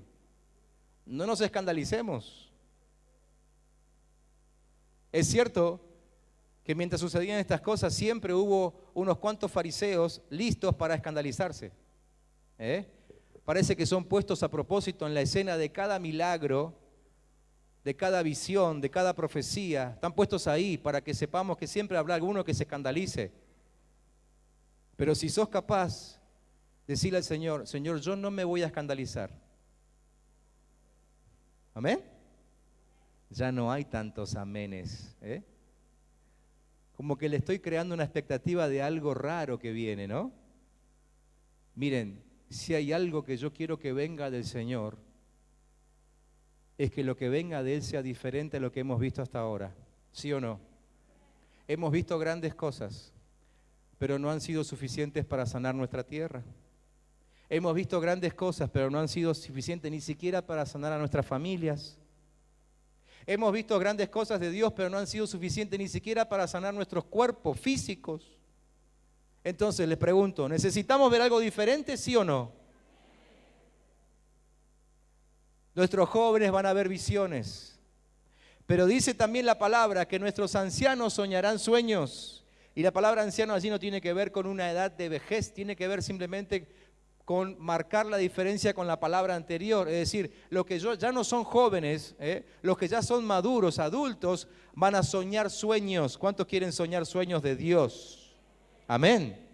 No nos escandalicemos. Es cierto que mientras sucedían estas cosas siempre hubo unos cuantos fariseos listos para escandalizarse. Parece que son puestos a propósito en la escena de cada milagro, de cada visión, de cada profecía. Están puestos ahí para que sepamos que siempre habrá alguno que se escandalice. Pero si sos capaz de decirle al Señor, Señor, yo no me voy a escandalizar. ¿Amén? Ya no hay tantos amenes. Como que le estoy creando una expectativa de algo raro que viene, ¿no? Miren, si hay algo que yo quiero que venga del Señor, es que lo que venga de Él sea diferente a lo que hemos visto hasta ahora. ¿Sí o no? Hemos visto grandes cosas, pero no han sido suficientes para sanar nuestra tierra. Hemos visto grandes cosas, pero no han sido suficientes ni siquiera para sanar a nuestras familias. Hemos visto grandes cosas de Dios, pero no han sido suficientes ni siquiera para sanar nuestros cuerpos físicos. Entonces les pregunto, ¿necesitamos ver algo diferente, sí o no? Nuestros jóvenes van a ver visiones, pero dice también la palabra que nuestros ancianos soñarán sueños. Y la palabra anciano allí no tiene que ver con una edad de vejez, tiene que ver simplemente con marcar la diferencia con la palabra anterior. Es decir, los que ya no son jóvenes, los que ya son maduros, adultos, van a soñar sueños. ¿Cuántos quieren soñar sueños de Dios? Amén.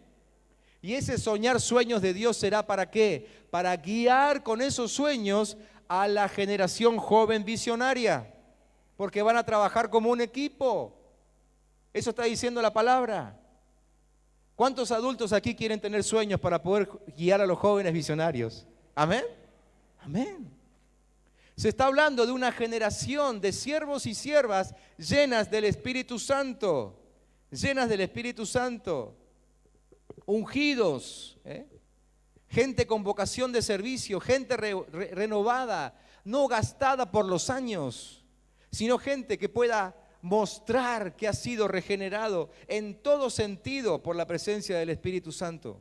Y ese soñar sueños de Dios será ¿para qué? Para guiar con esos sueños a la generación joven visionaria, porque van a trabajar como un equipo. Eso está diciendo la palabra. ¿Cuántos adultos aquí quieren tener sueños para poder guiar a los jóvenes visionarios? ¿Amén? Amén. Se está hablando de una generación de siervos y siervas llenas del Espíritu Santo, llenas del Espíritu Santo, ungidos, gente con vocación de servicio, gente renovada, no gastada por los años, sino gente que pueda mostrar que ha sido regenerado en todo sentido por la presencia del Espíritu Santo.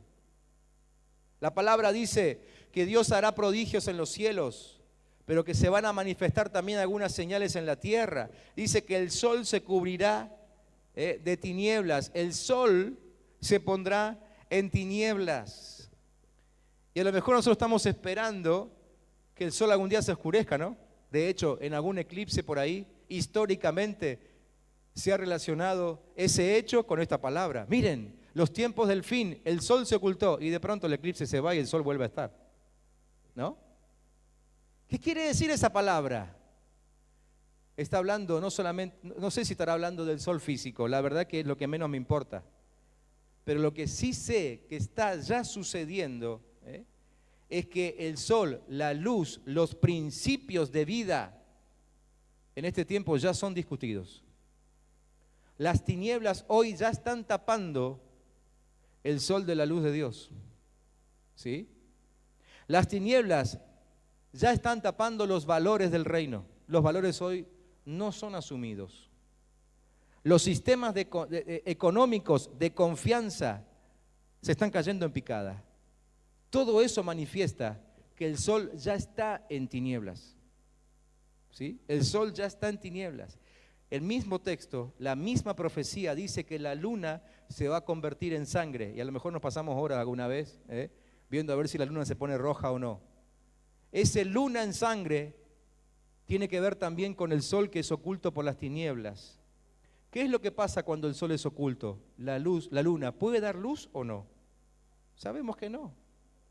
La palabra dice que Dios hará prodigios en los cielos, pero que se van a manifestar también algunas señales en la tierra. Dice que el sol se cubrirá de tinieblas, el sol se pondrá en tinieblas. Y a lo mejor nosotros estamos esperando que el sol algún día se oscurezca, ¿no? De hecho, en algún eclipse por ahí, históricamente se ha relacionado ese hecho con esta palabra. Miren, los tiempos del fin, el sol se ocultó y de pronto el eclipse se va y el sol vuelve a estar, ¿no? ¿Qué quiere decir esa palabra? Está hablando no solamente, no sé si estará hablando del sol físico, la verdad que es lo que menos me importa, pero lo que sí sé que está ya sucediendo, es que el sol, la luz, los principios de vida en este tiempo ya son discutidos. Las tinieblas hoy ya están tapando el sol de la luz de Dios, ¿sí? Las tinieblas ya están tapando los valores del reino. Los valores hoy no son asumidos. Los sistemas económicos de confianza se están cayendo en picada. Todo eso manifiesta que el sol ya está en tinieblas. ¿Sí? El sol ya está en tinieblas. El mismo texto, la misma profecía dice que la luna se va a convertir en sangre. Y a lo mejor nos pasamos horas alguna vez viendo a ver si la luna se pone roja o no. Ese luna en sangre tiene que ver también con el sol que es oculto por las tinieblas. ¿Qué es lo que pasa cuando el sol es oculto? La luz, la luna, ¿puede dar luz o no? Sabemos que no.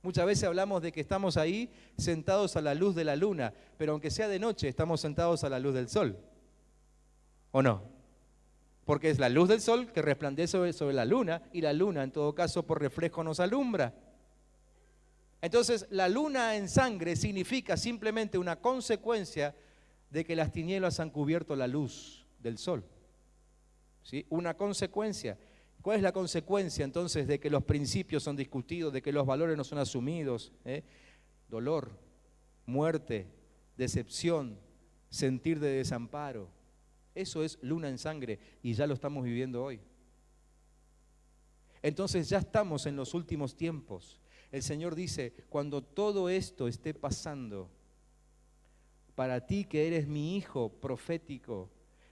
Muchas veces hablamos de que estamos ahí sentados a la luz de la luna, pero aunque sea de noche, estamos sentados a la luz del sol. ¿O no? Porque es la luz del sol que resplandece sobre la luna, y la luna, en todo caso, por reflejo nos alumbra. Entonces, la luna en sangre significa simplemente una consecuencia de que las tinieblas han cubierto la luz del sol. ¿Sí? Una consecuencia. ¿Cuál es la consecuencia entonces de que los principios son discutidos, de que los valores no son asumidos? Dolor, muerte, decepción, sentir de desamparo. Eso es luna en sangre y ya lo estamos viviendo hoy. Entonces ya estamos en los últimos tiempos. El Señor dice, cuando todo esto esté pasando, para ti que eres mi hijo profético,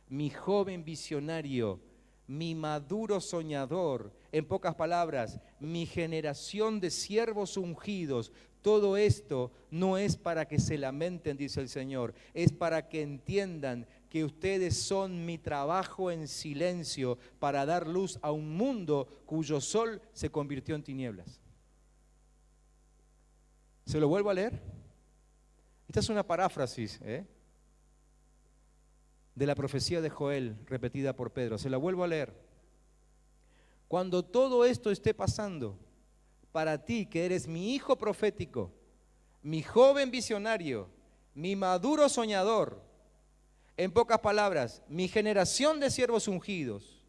mi joven visionario, mi maduro soñador, en pocas palabras, mi generación de siervos ungidos, todo esto no es para que se lamenten, dice el Señor, es para que entiendan que ustedes son mi trabajo en silencio para dar luz a un mundo cuyo sol se convirtió en tinieblas. ¿Se lo vuelvo a leer? Esta es una paráfrasis, de la profecía de Joel repetida por Pedro. Se la vuelvo a leer. Cuando todo esto esté pasando, para ti que eres mi hijo profético, mi joven visionario, mi maduro soñador, en pocas palabras, mi generación de siervos ungidos,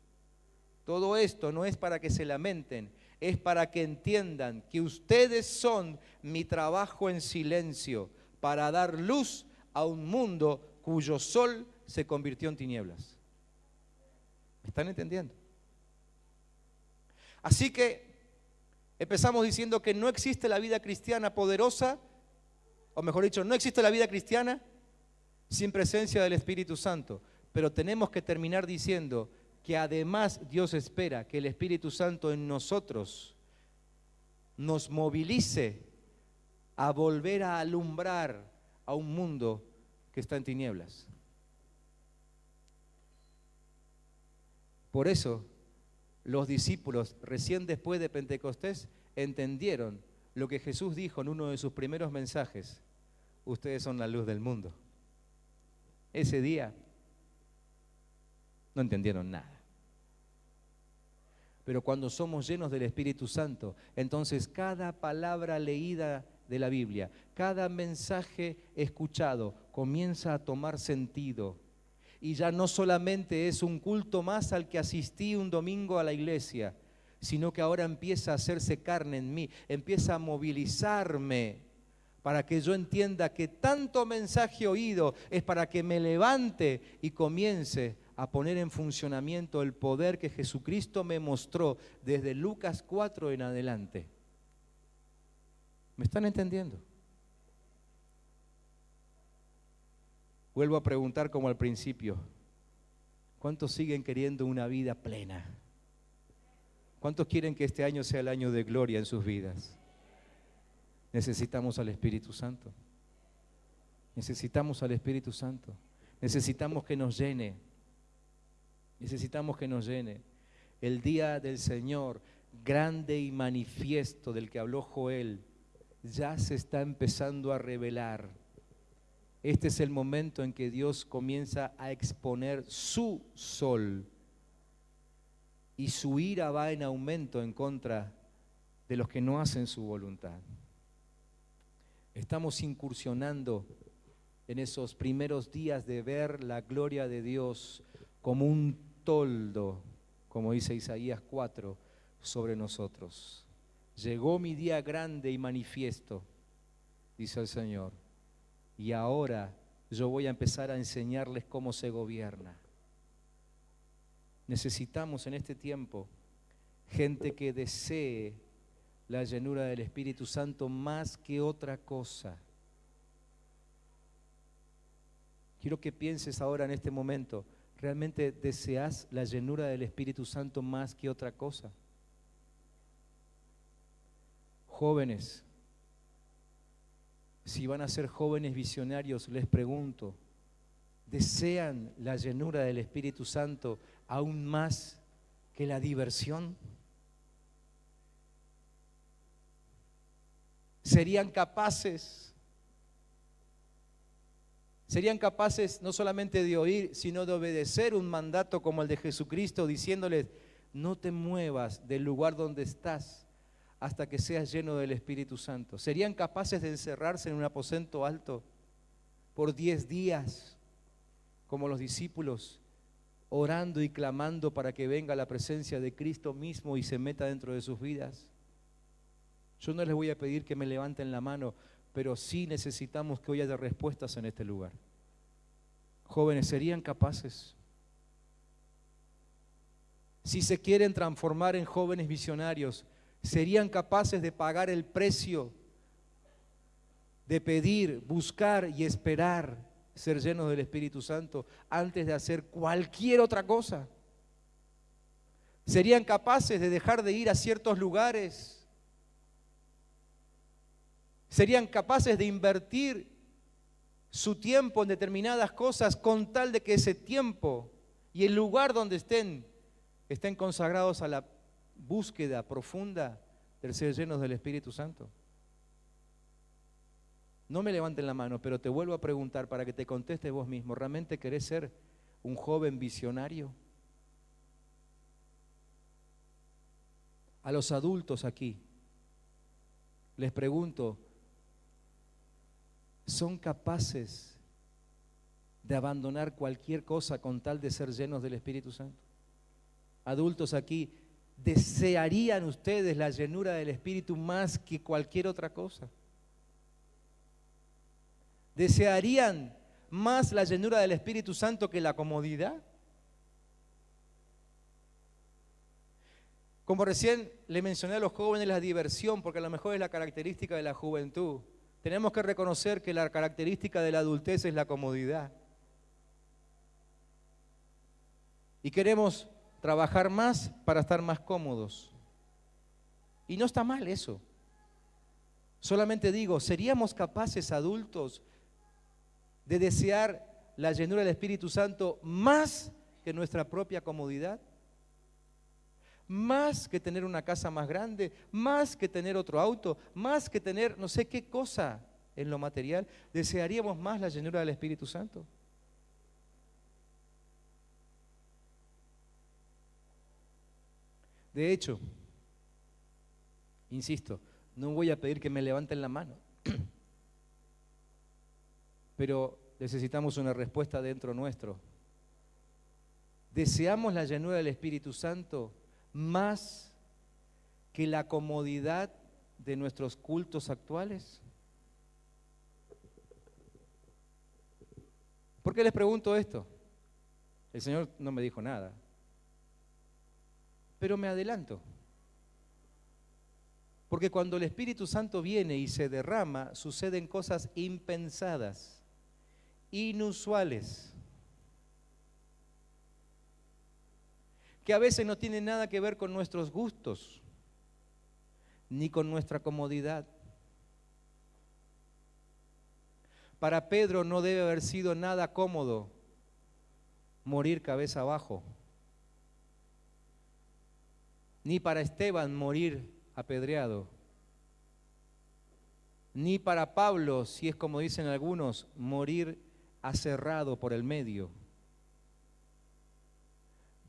todo esto no es para que se lamenten, es para que entiendan que ustedes son mi trabajo en silencio para dar luz a un mundo cuyo sol se convirtió en tinieblas. ¿Me están entendiendo? Así que empezamos diciendo que no existe la vida cristiana poderosa, o mejor dicho, no existe la vida cristiana sin presencia del Espíritu Santo. Pero tenemos que terminar diciendo que además Dios espera que el Espíritu Santo en nosotros nos movilice a volver a alumbrar a un mundo que está en tinieblas. Por eso, los discípulos, recién después de Pentecostés, entendieron lo que Jesús dijo en uno de sus primeros mensajes: ustedes son la luz del mundo. Ese día no entendieron nada. Pero cuando somos llenos del Espíritu Santo, entonces cada palabra leída de la Biblia, cada mensaje escuchado comienza a tomar sentido. Y ya no solamente es un culto más al que asistí un domingo a la iglesia, sino que ahora empieza a hacerse carne en mí, empieza a movilizarme para que yo entienda que tanto mensaje oído es para que me levante y comience a poner en funcionamiento el poder que Jesucristo me mostró desde Lucas 4 en adelante. ¿Me están entendiendo? Vuelvo a preguntar como al principio, ¿cuántos siguen queriendo una vida plena? ¿Cuántos quieren que este año sea el año de gloria en sus vidas? Necesitamos al Espíritu Santo. Necesitamos al Espíritu Santo. Necesitamos que nos llene. Necesitamos que nos llene. El día del Señor, grande y manifiesto del que habló Joel, ya se está empezando a revelar. Este es el momento en que Dios comienza a exponer su sol y su ira va en aumento en contra de los que no hacen su voluntad. Estamos incursionando en esos primeros días de ver la gloria de Dios como un toldo, como dice Isaías 4, sobre nosotros. Llegó mi día grande y manifiesto, dice el Señor. Y ahora yo voy a empezar a enseñarles cómo se gobierna. Necesitamos en este tiempo gente que desee la llenura del Espíritu Santo más que otra cosa. Quiero que pienses ahora en este momento, ¿realmente deseas la llenura del Espíritu Santo más que otra cosa? Jóvenes, si van a ser jóvenes visionarios, les pregunto, ¿desean la llenura del Espíritu Santo aún más que la diversión? ¿Serían capaces no solamente de oír, sino de obedecer un mandato como el de Jesucristo, diciéndoles, no te muevas del lugar donde estás hasta que seas lleno del Espíritu Santo? ¿Serían capaces de encerrarse en un aposento alto por 10 días, como los discípulos, orando y clamando para que venga la presencia de Cristo mismo y se meta dentro de sus vidas? Yo no les voy a pedir que me levanten la mano, pero sí necesitamos que hoy haya respuestas en este lugar. Jóvenes, ¿serían capaces? Si se quieren transformar en jóvenes visionarios, ¿serían capaces de pagar el precio de pedir, buscar y esperar ser llenos del Espíritu Santo antes de hacer cualquier otra cosa? ¿Serían capaces de dejar de ir a ciertos lugares? ¿Serían capaces de invertir su tiempo en determinadas cosas con tal de que ese tiempo y el lugar donde estén consagrados a la búsqueda profunda del ser llenos del Espíritu Santo? No me levanten la mano, pero te vuelvo a preguntar para que te contestes vos mismo. ¿Realmente querés ser un joven visionario? A los adultos aquí les pregunto, ¿son capaces de abandonar cualquier cosa con tal de ser llenos del Espíritu Santo? Adultos aquí, ¿desearían ustedes la llenura del Espíritu más que cualquier otra cosa? ¿Desearían más la llenura del Espíritu Santo que la comodidad? Como recién le mencioné a los jóvenes, la diversión, porque a lo mejor es la característica de la juventud. Tenemos que reconocer que la característica de la adultez es la comodidad. Y queremos trabajar más para estar más cómodos. Y no está mal eso. Solamente digo, ¿seríamos capaces adultos de desear la llenura del Espíritu Santo más que nuestra propia comodidad? Más que tener una casa más grande, más que tener otro auto, más que tener no sé qué cosa en lo material, ¿desearíamos más la llenura del Espíritu Santo? De hecho, insisto, no voy a pedir que me levanten la mano, pero necesitamos una respuesta dentro nuestro. ¿Deseamos la llenura del Espíritu Santo más que la comodidad de nuestros cultos actuales? ¿Por qué les pregunto esto? El Señor no me dijo nada, pero me adelanto. Porque cuando el Espíritu Santo viene y se derrama, suceden cosas impensadas, inusuales, que a veces no tienen nada que ver con nuestros gustos, ni con nuestra comodidad. Para Pedro no debe haber sido nada cómodo morir cabeza abajo, ni para Esteban morir apedreado, ni para Pablo, si es como dicen algunos, morir aserrado por el medio.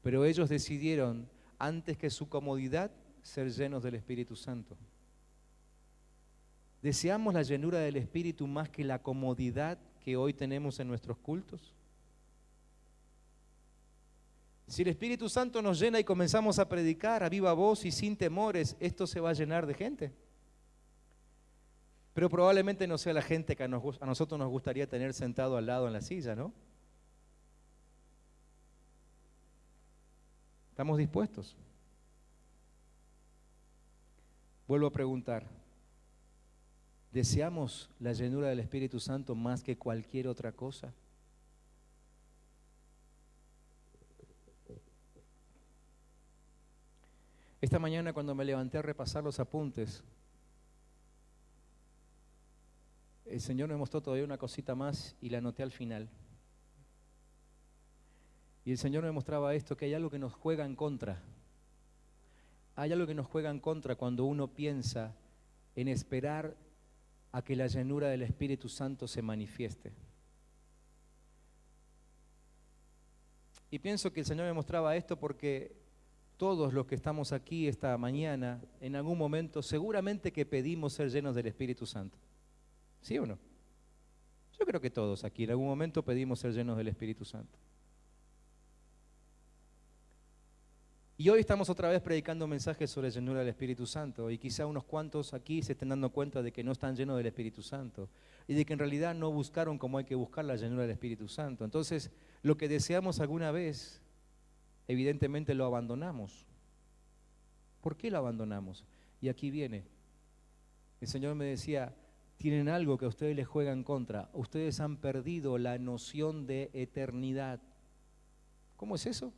Pero ellos decidieron, antes que su comodidad, ser llenos del Espíritu Santo. ¿Deseamos la llenura del Espíritu más que la comodidad que hoy tenemos en nuestros cultos? Si el Espíritu Santo nos llena y comenzamos a predicar a viva voz y sin temores, esto se va a llenar de gente. Pero probablemente no sea la gente que a nosotros nos gustaría tener sentado al lado en la silla, ¿no? ¿Estamos dispuestos? Vuelvo a preguntar, ¿deseamos la llenura del Espíritu Santo más que cualquier otra cosa? Esta mañana cuando me levanté a repasar los apuntes, el Señor me mostró todavía una cosita más y la anoté al final. Y el Señor me mostraba esto, que hay algo que nos juega en contra. Hay algo que nos juega en contra cuando uno piensa en esperar a que la llenura del Espíritu Santo se manifieste. Y pienso que el Señor me mostraba esto porque todos los que estamos aquí esta mañana, en algún momento, seguramente que pedimos ser llenos del Espíritu Santo. ¿Sí o no? Yo creo que todos aquí en algún momento pedimos ser llenos del Espíritu Santo. Y hoy estamos otra vez predicando mensajes sobre llenura del Espíritu Santo y quizá unos cuantos aquí se estén dando cuenta de que no están llenos del Espíritu Santo y de que en realidad no buscaron como hay que buscar la llenura del Espíritu Santo. Entonces, lo que deseamos alguna vez, evidentemente lo abandonamos. ¿Por qué lo abandonamos? Y aquí viene. El Señor me decía, tienen algo que a ustedes les juega en contra. Ustedes han perdido la noción de eternidad. ¿Cómo es eso?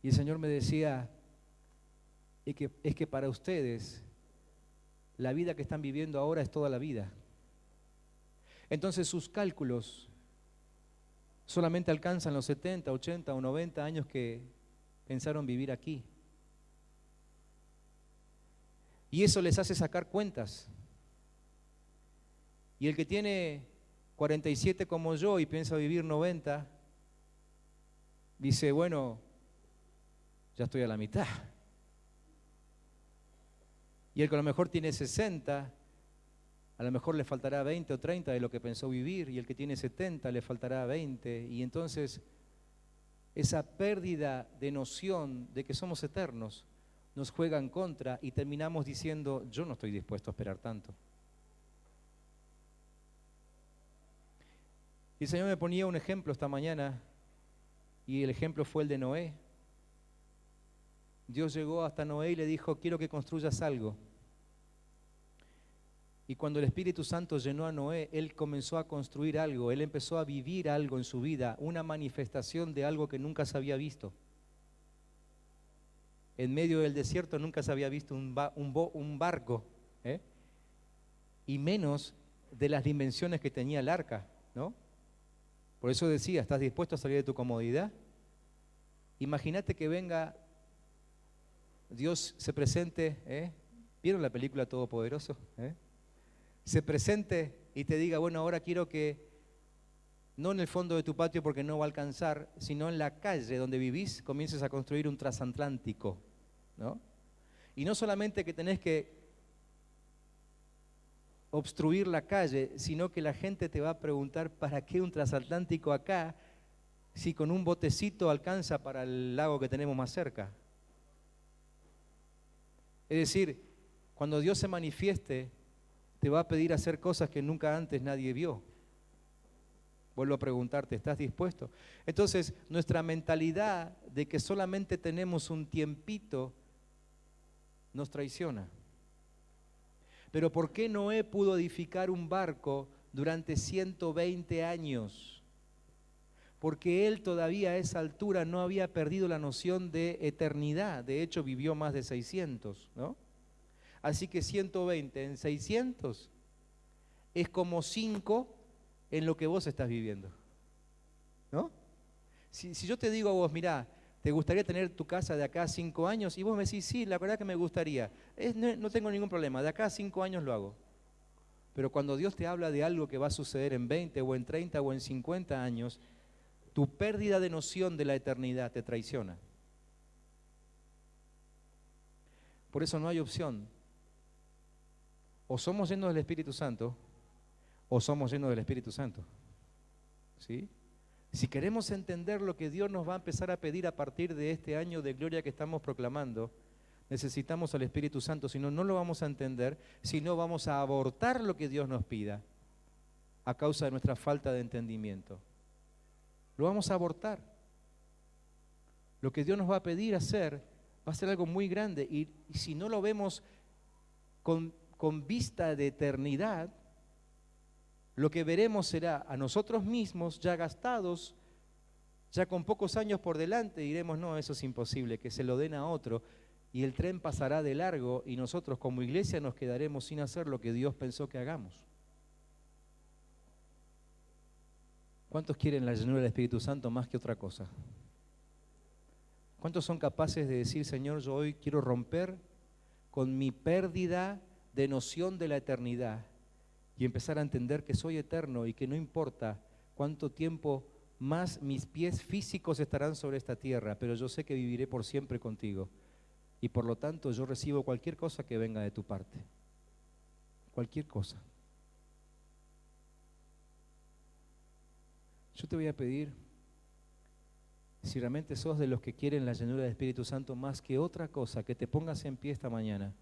Y el Señor me decía, es que para ustedes la vida que están viviendo ahora es toda la vida. Entonces sus cálculos solamente alcanzan los 70, 80 o 90 años que pensaron vivir aquí. Y eso les hace sacar cuentas. Y el que tiene 47 como yo y piensa vivir 90, dice, bueno, ya estoy a la mitad. Y el que a lo mejor tiene 60, a lo mejor le faltará 20 o 30 de lo que pensó vivir, y el que tiene 70 le faltará 20. Y entonces esa pérdida de noción de que somos eternos nos juega en contra y terminamos diciendo, yo no estoy dispuesto a esperar tanto. Y el Señor me ponía un ejemplo esta mañana, y el ejemplo fue el de Noé. Dios llegó hasta Noé y le dijo, quiero que construyas algo. Y cuando el Espíritu Santo llenó a Noé, él comenzó a construir algo, él empezó a vivir algo en su vida, una manifestación de algo que nunca se había visto. En medio del desierto nunca se había visto un barco, y menos de las dimensiones que tenía el arca, ¿no? Por eso decía, ¿estás dispuesto a salir de tu comodidad? Imagínate que venga Dios, se presente, ¿vieron la película Todopoderoso? Se presente y te diga, bueno, ahora quiero que, no en el fondo de tu patio porque no va a alcanzar, sino en la calle donde vivís, comiences a construir un transatlántico, ¿no? Y no solamente que tenés que obstruir la calle, sino que la gente te va a preguntar, ¿para qué un transatlántico acá si con un botecito alcanza para el lago que tenemos más cerca? Es decir, cuando Dios se manifieste, te va a pedir hacer cosas que nunca antes nadie vio. Vuelvo a preguntarte, ¿estás dispuesto? Entonces, nuestra mentalidad de que solamente tenemos un tiempito nos traiciona. Pero ¿por qué Noé pudo edificar un barco durante 120 años? Porque él todavía a esa altura no había perdido la noción de eternidad. De hecho, vivió más de 600, ¿no? Así que 120 en 600 es como 5 en lo que vos estás viviendo, ¿no? Si yo te digo a vos, mirá, ¿te gustaría tener tu casa de acá a 5 años? Y vos me decís, sí, la verdad que me gustaría. No tengo ningún problema, de acá a 5 años lo hago. Pero cuando Dios te habla de algo que va a suceder en 20 o en 30 o en 50 años, tu pérdida de noción de la eternidad te traiciona. Por eso no hay opción. O somos llenos del Espíritu Santo, o somos llenos del Espíritu Santo. ¿Sí? Si queremos entender lo que Dios nos va a empezar a pedir a partir de este año de gloria que estamos proclamando, necesitamos al Espíritu Santo, si no, no lo vamos a entender, si no vamos a abortar lo que Dios nos pida a causa de nuestra falta de entendimiento. Lo vamos a abortar. Lo que Dios nos va a pedir hacer, Va a ser algo muy grande. Y si no lo vemos con vista de eternidad, lo que veremos será a nosotros mismos ya gastados, ya con pocos años por delante. Diremos, no, eso es imposible, que se lo den a otro. Y el tren pasará de largo y nosotros como iglesia nos quedaremos sin hacer lo que Dios pensó que hagamos. ¿Cuántos quieren la llenura del Espíritu Santo más que otra cosa? ¿Cuántos son capaces de decir, Señor, yo hoy quiero romper con mi pérdida de noción de la eternidad y empezar a entender que soy eterno y que no importa cuánto tiempo más mis pies físicos estarán sobre esta tierra, pero yo sé que viviré por siempre contigo? Y por lo tanto yo recibo cualquier cosa que venga de tu parte. Cualquier cosa. Yo te voy a pedir, si realmente sos de los que quieren la llenura del Espíritu Santo más que otra cosa, que te pongas en pie esta mañana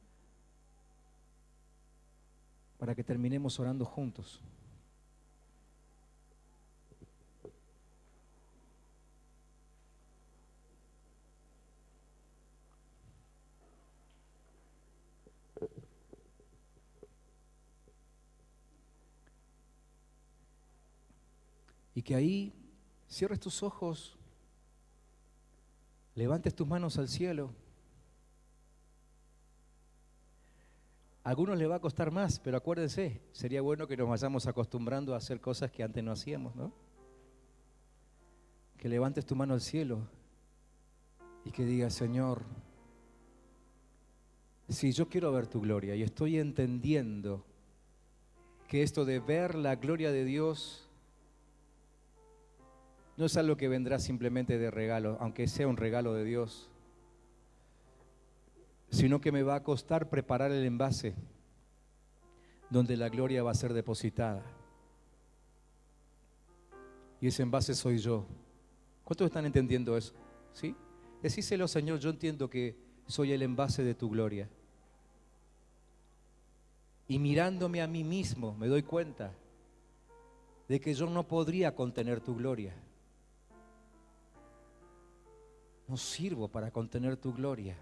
para que terminemos orando juntos. Y que ahí cierres tus ojos, levantes tus manos al cielo. A algunos les va a costar más, pero acuérdense, sería bueno que nos vayamos acostumbrando a hacer cosas que antes no hacíamos, ¿no? Que levantes tu mano al cielo y que digas, Señor, si yo quiero ver tu gloria y estoy entendiendo que esto de ver la gloria de Dios no es algo que vendrá simplemente de regalo, aunque sea un regalo de Dios, sino que me va a costar preparar el envase donde la gloria va a ser depositada. Y ese envase soy yo. ¿Cuántos están entendiendo eso? ¿Sí? Decíselo, Señor, yo entiendo que soy el envase de tu gloria. Y mirándome a mí mismo me doy cuenta de que yo no podría contener tu gloria. No sirvo para contener tu gloria.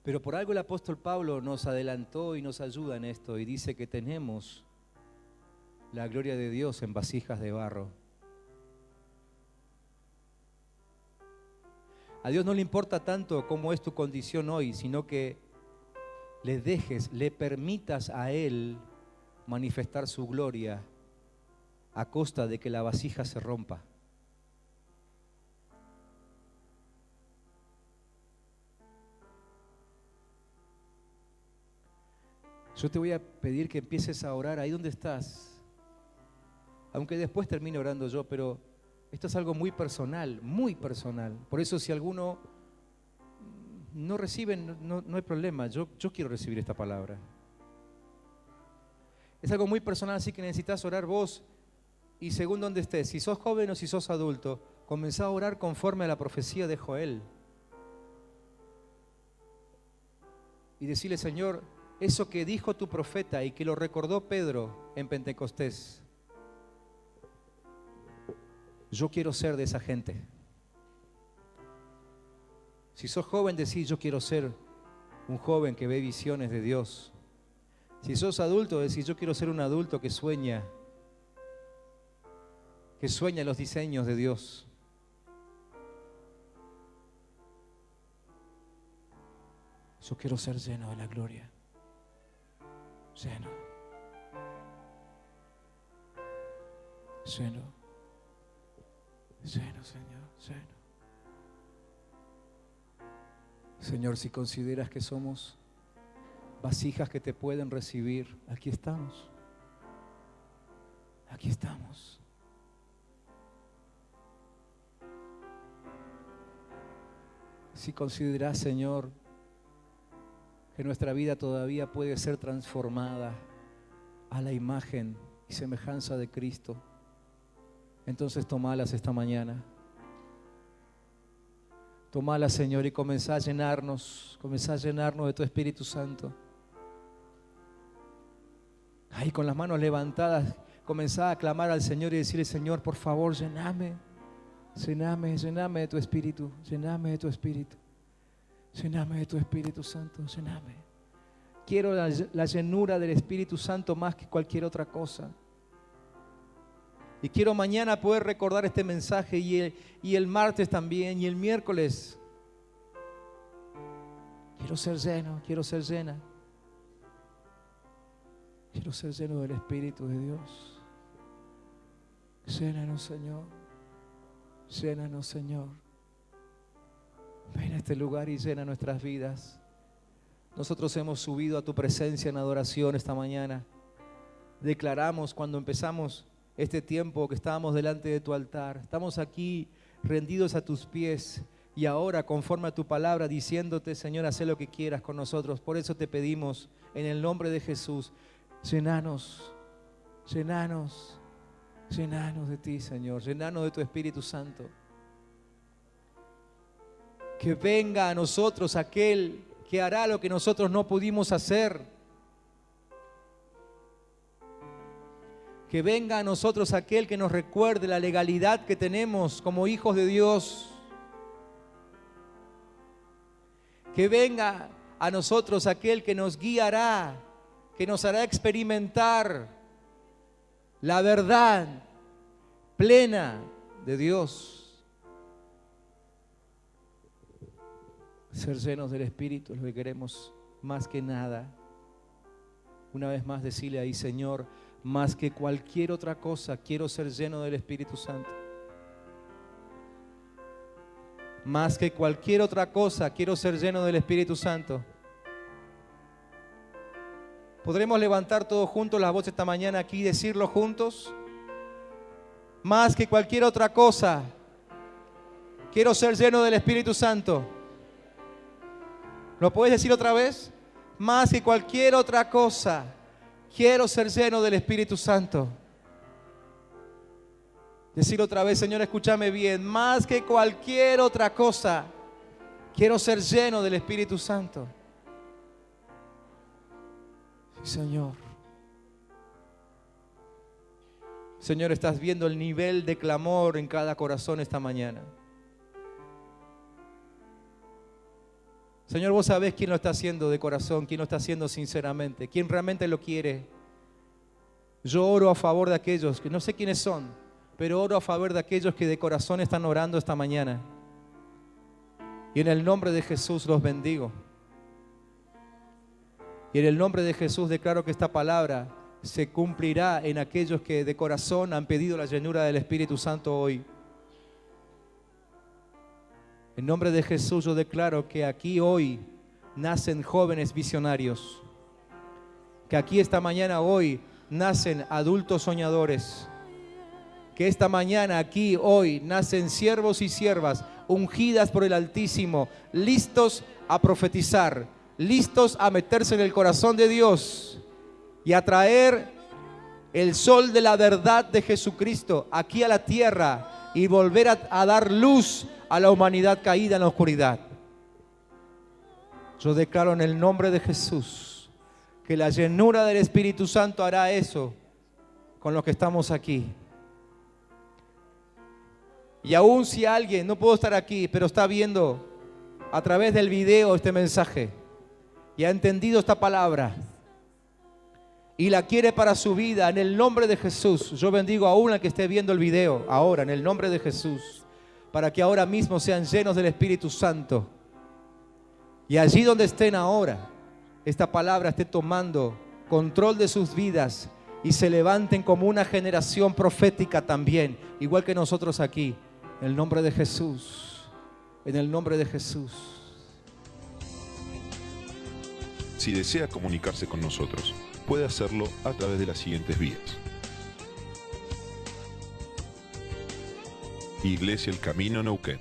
Pero por algo el apóstol Pablo nos adelantó y nos ayuda en esto y dice que tenemos la gloria de Dios en vasijas de barro. A Dios no le importa tanto cómo es tu condición hoy, sino que le dejes, le permitas a Él manifestar su gloria a costa de que la vasija se rompa. Yo te voy a pedir que empieces a orar ahí donde estás, aunque después termine orando yo, pero esto es algo muy personal, muy personal. Por eso si alguno no recibe, no hay problema, yo quiero recibir esta palabra. Es algo muy personal, así que necesitas orar vos. Y según donde estés, si sos joven o si sos adulto, comenzá a orar conforme a la profecía de Joel. Y decirle, Señor, eso que dijo tu profeta y que lo recordó Pedro en Pentecostés, yo quiero ser de esa gente. Si sos joven, decís, yo quiero ser un joven que ve visiones de Dios. Si sos adulto, decís, yo quiero ser un adulto que sueña los diseños de Dios. Yo quiero ser lleno de la gloria. Lleno. Lleno. Lleno, Señor, lleno. Señor, si consideras que somos vasijas que te pueden recibir, aquí estamos. Aquí estamos. Si consideras, Señor, que nuestra vida todavía puede ser transformada a la imagen y semejanza de Cristo, entonces tomalas esta mañana. Tomalas, Señor, y comenzá a llenarnos de tu Espíritu Santo. Ahí con las manos levantadas, comenzá a clamar al Señor y decirle: Señor, por favor, lléname de tu Espíritu, lléname de tu Espíritu, lléname de tu Espíritu Santo, lléname. Quiero la llenura del Espíritu Santo más que cualquier otra cosa. Y quiero mañana poder recordar este mensaje y el martes también y el miércoles. Quiero ser lleno, quiero ser llena. Quiero ser lleno del Espíritu de Dios. Llénanos, Señor. Llénanos, Señor. Ven a este lugar y llena nuestras vidas. Nosotros hemos subido a tu presencia en adoración esta mañana. Declaramos cuando empezamos este tiempo que estábamos delante de tu altar. Estamos aquí rendidos a tus pies y ahora conforme a tu palabra diciéndote: Señor, haz lo que quieras con nosotros. Por eso te pedimos en el nombre de Jesús, llenanos, llenanos, llenanos de ti, Señor, llenanos de tu Espíritu Santo. Que venga a nosotros aquel que hará lo que nosotros no pudimos hacer. Que venga a nosotros aquel que nos recuerde la legalidad que tenemos como hijos de Dios. Que venga a nosotros aquel que nos guiará, que nos hará experimentar la verdad plena de Dios. Ser llenos del Espíritu es lo que queremos más que nada. Una vez más decirle ahí: Señor, más que cualquier otra cosa, quiero ser lleno del Espíritu Santo. Más que cualquier otra cosa, quiero ser lleno del Espíritu Santo. ¿Podremos levantar todos juntos las voces esta mañana aquí y decirlo juntos? Más que cualquier otra cosa, quiero ser lleno del Espíritu Santo. ¿Lo puedes decir otra vez? Más que cualquier otra cosa, quiero ser lleno del Espíritu Santo. Decir otra vez: Señor, escúchame bien. Más que cualquier otra cosa, quiero ser lleno del Espíritu Santo. Sí, Señor. Señor, estás viendo el nivel de clamor en cada corazón esta mañana. Señor, vos sabés quién lo está haciendo de corazón, quién lo está haciendo sinceramente, quién realmente lo quiere. Yo oro a favor de aquellos que no sé quiénes son, pero oro a favor de aquellos que de corazón están orando esta mañana. Y en el nombre de Jesús los bendigo. Y en el nombre de Jesús declaro que esta palabra se cumplirá en aquellos que de corazón han pedido la llenura del Espíritu Santo hoy. En nombre de Jesús yo declaro que aquí hoy nacen jóvenes visionarios. Que aquí esta mañana hoy nacen adultos soñadores. Que esta mañana aquí hoy nacen siervos y siervas ungidas por el Altísimo, listos a profetizar, listos a meterse en el corazón de Dios y a traer el sol de la verdad de Jesucristo aquí a la tierra y volver a dar luz a la humanidad caída en la oscuridad. Yo declaro en el nombre de Jesús que la llenura del Espíritu Santo hará eso con los que estamos aquí. Y aún si alguien, no puedo estar aquí, pero está viendo a través del video este mensaje y ha entendido esta palabra y la quiere para su vida, en el nombre de Jesús, yo bendigo aún al que esté viendo el video ahora, en el nombre de Jesús, para que ahora mismo sean llenos del Espíritu Santo. Y allí donde estén ahora, esta palabra esté tomando control de sus vidas y se levanten como una generación profética también, igual que nosotros aquí, en el nombre de Jesús, en el nombre de Jesús. Si desea comunicarse con nosotros, puede hacerlo a través de las siguientes vías. Iglesia El Camino Neuquén,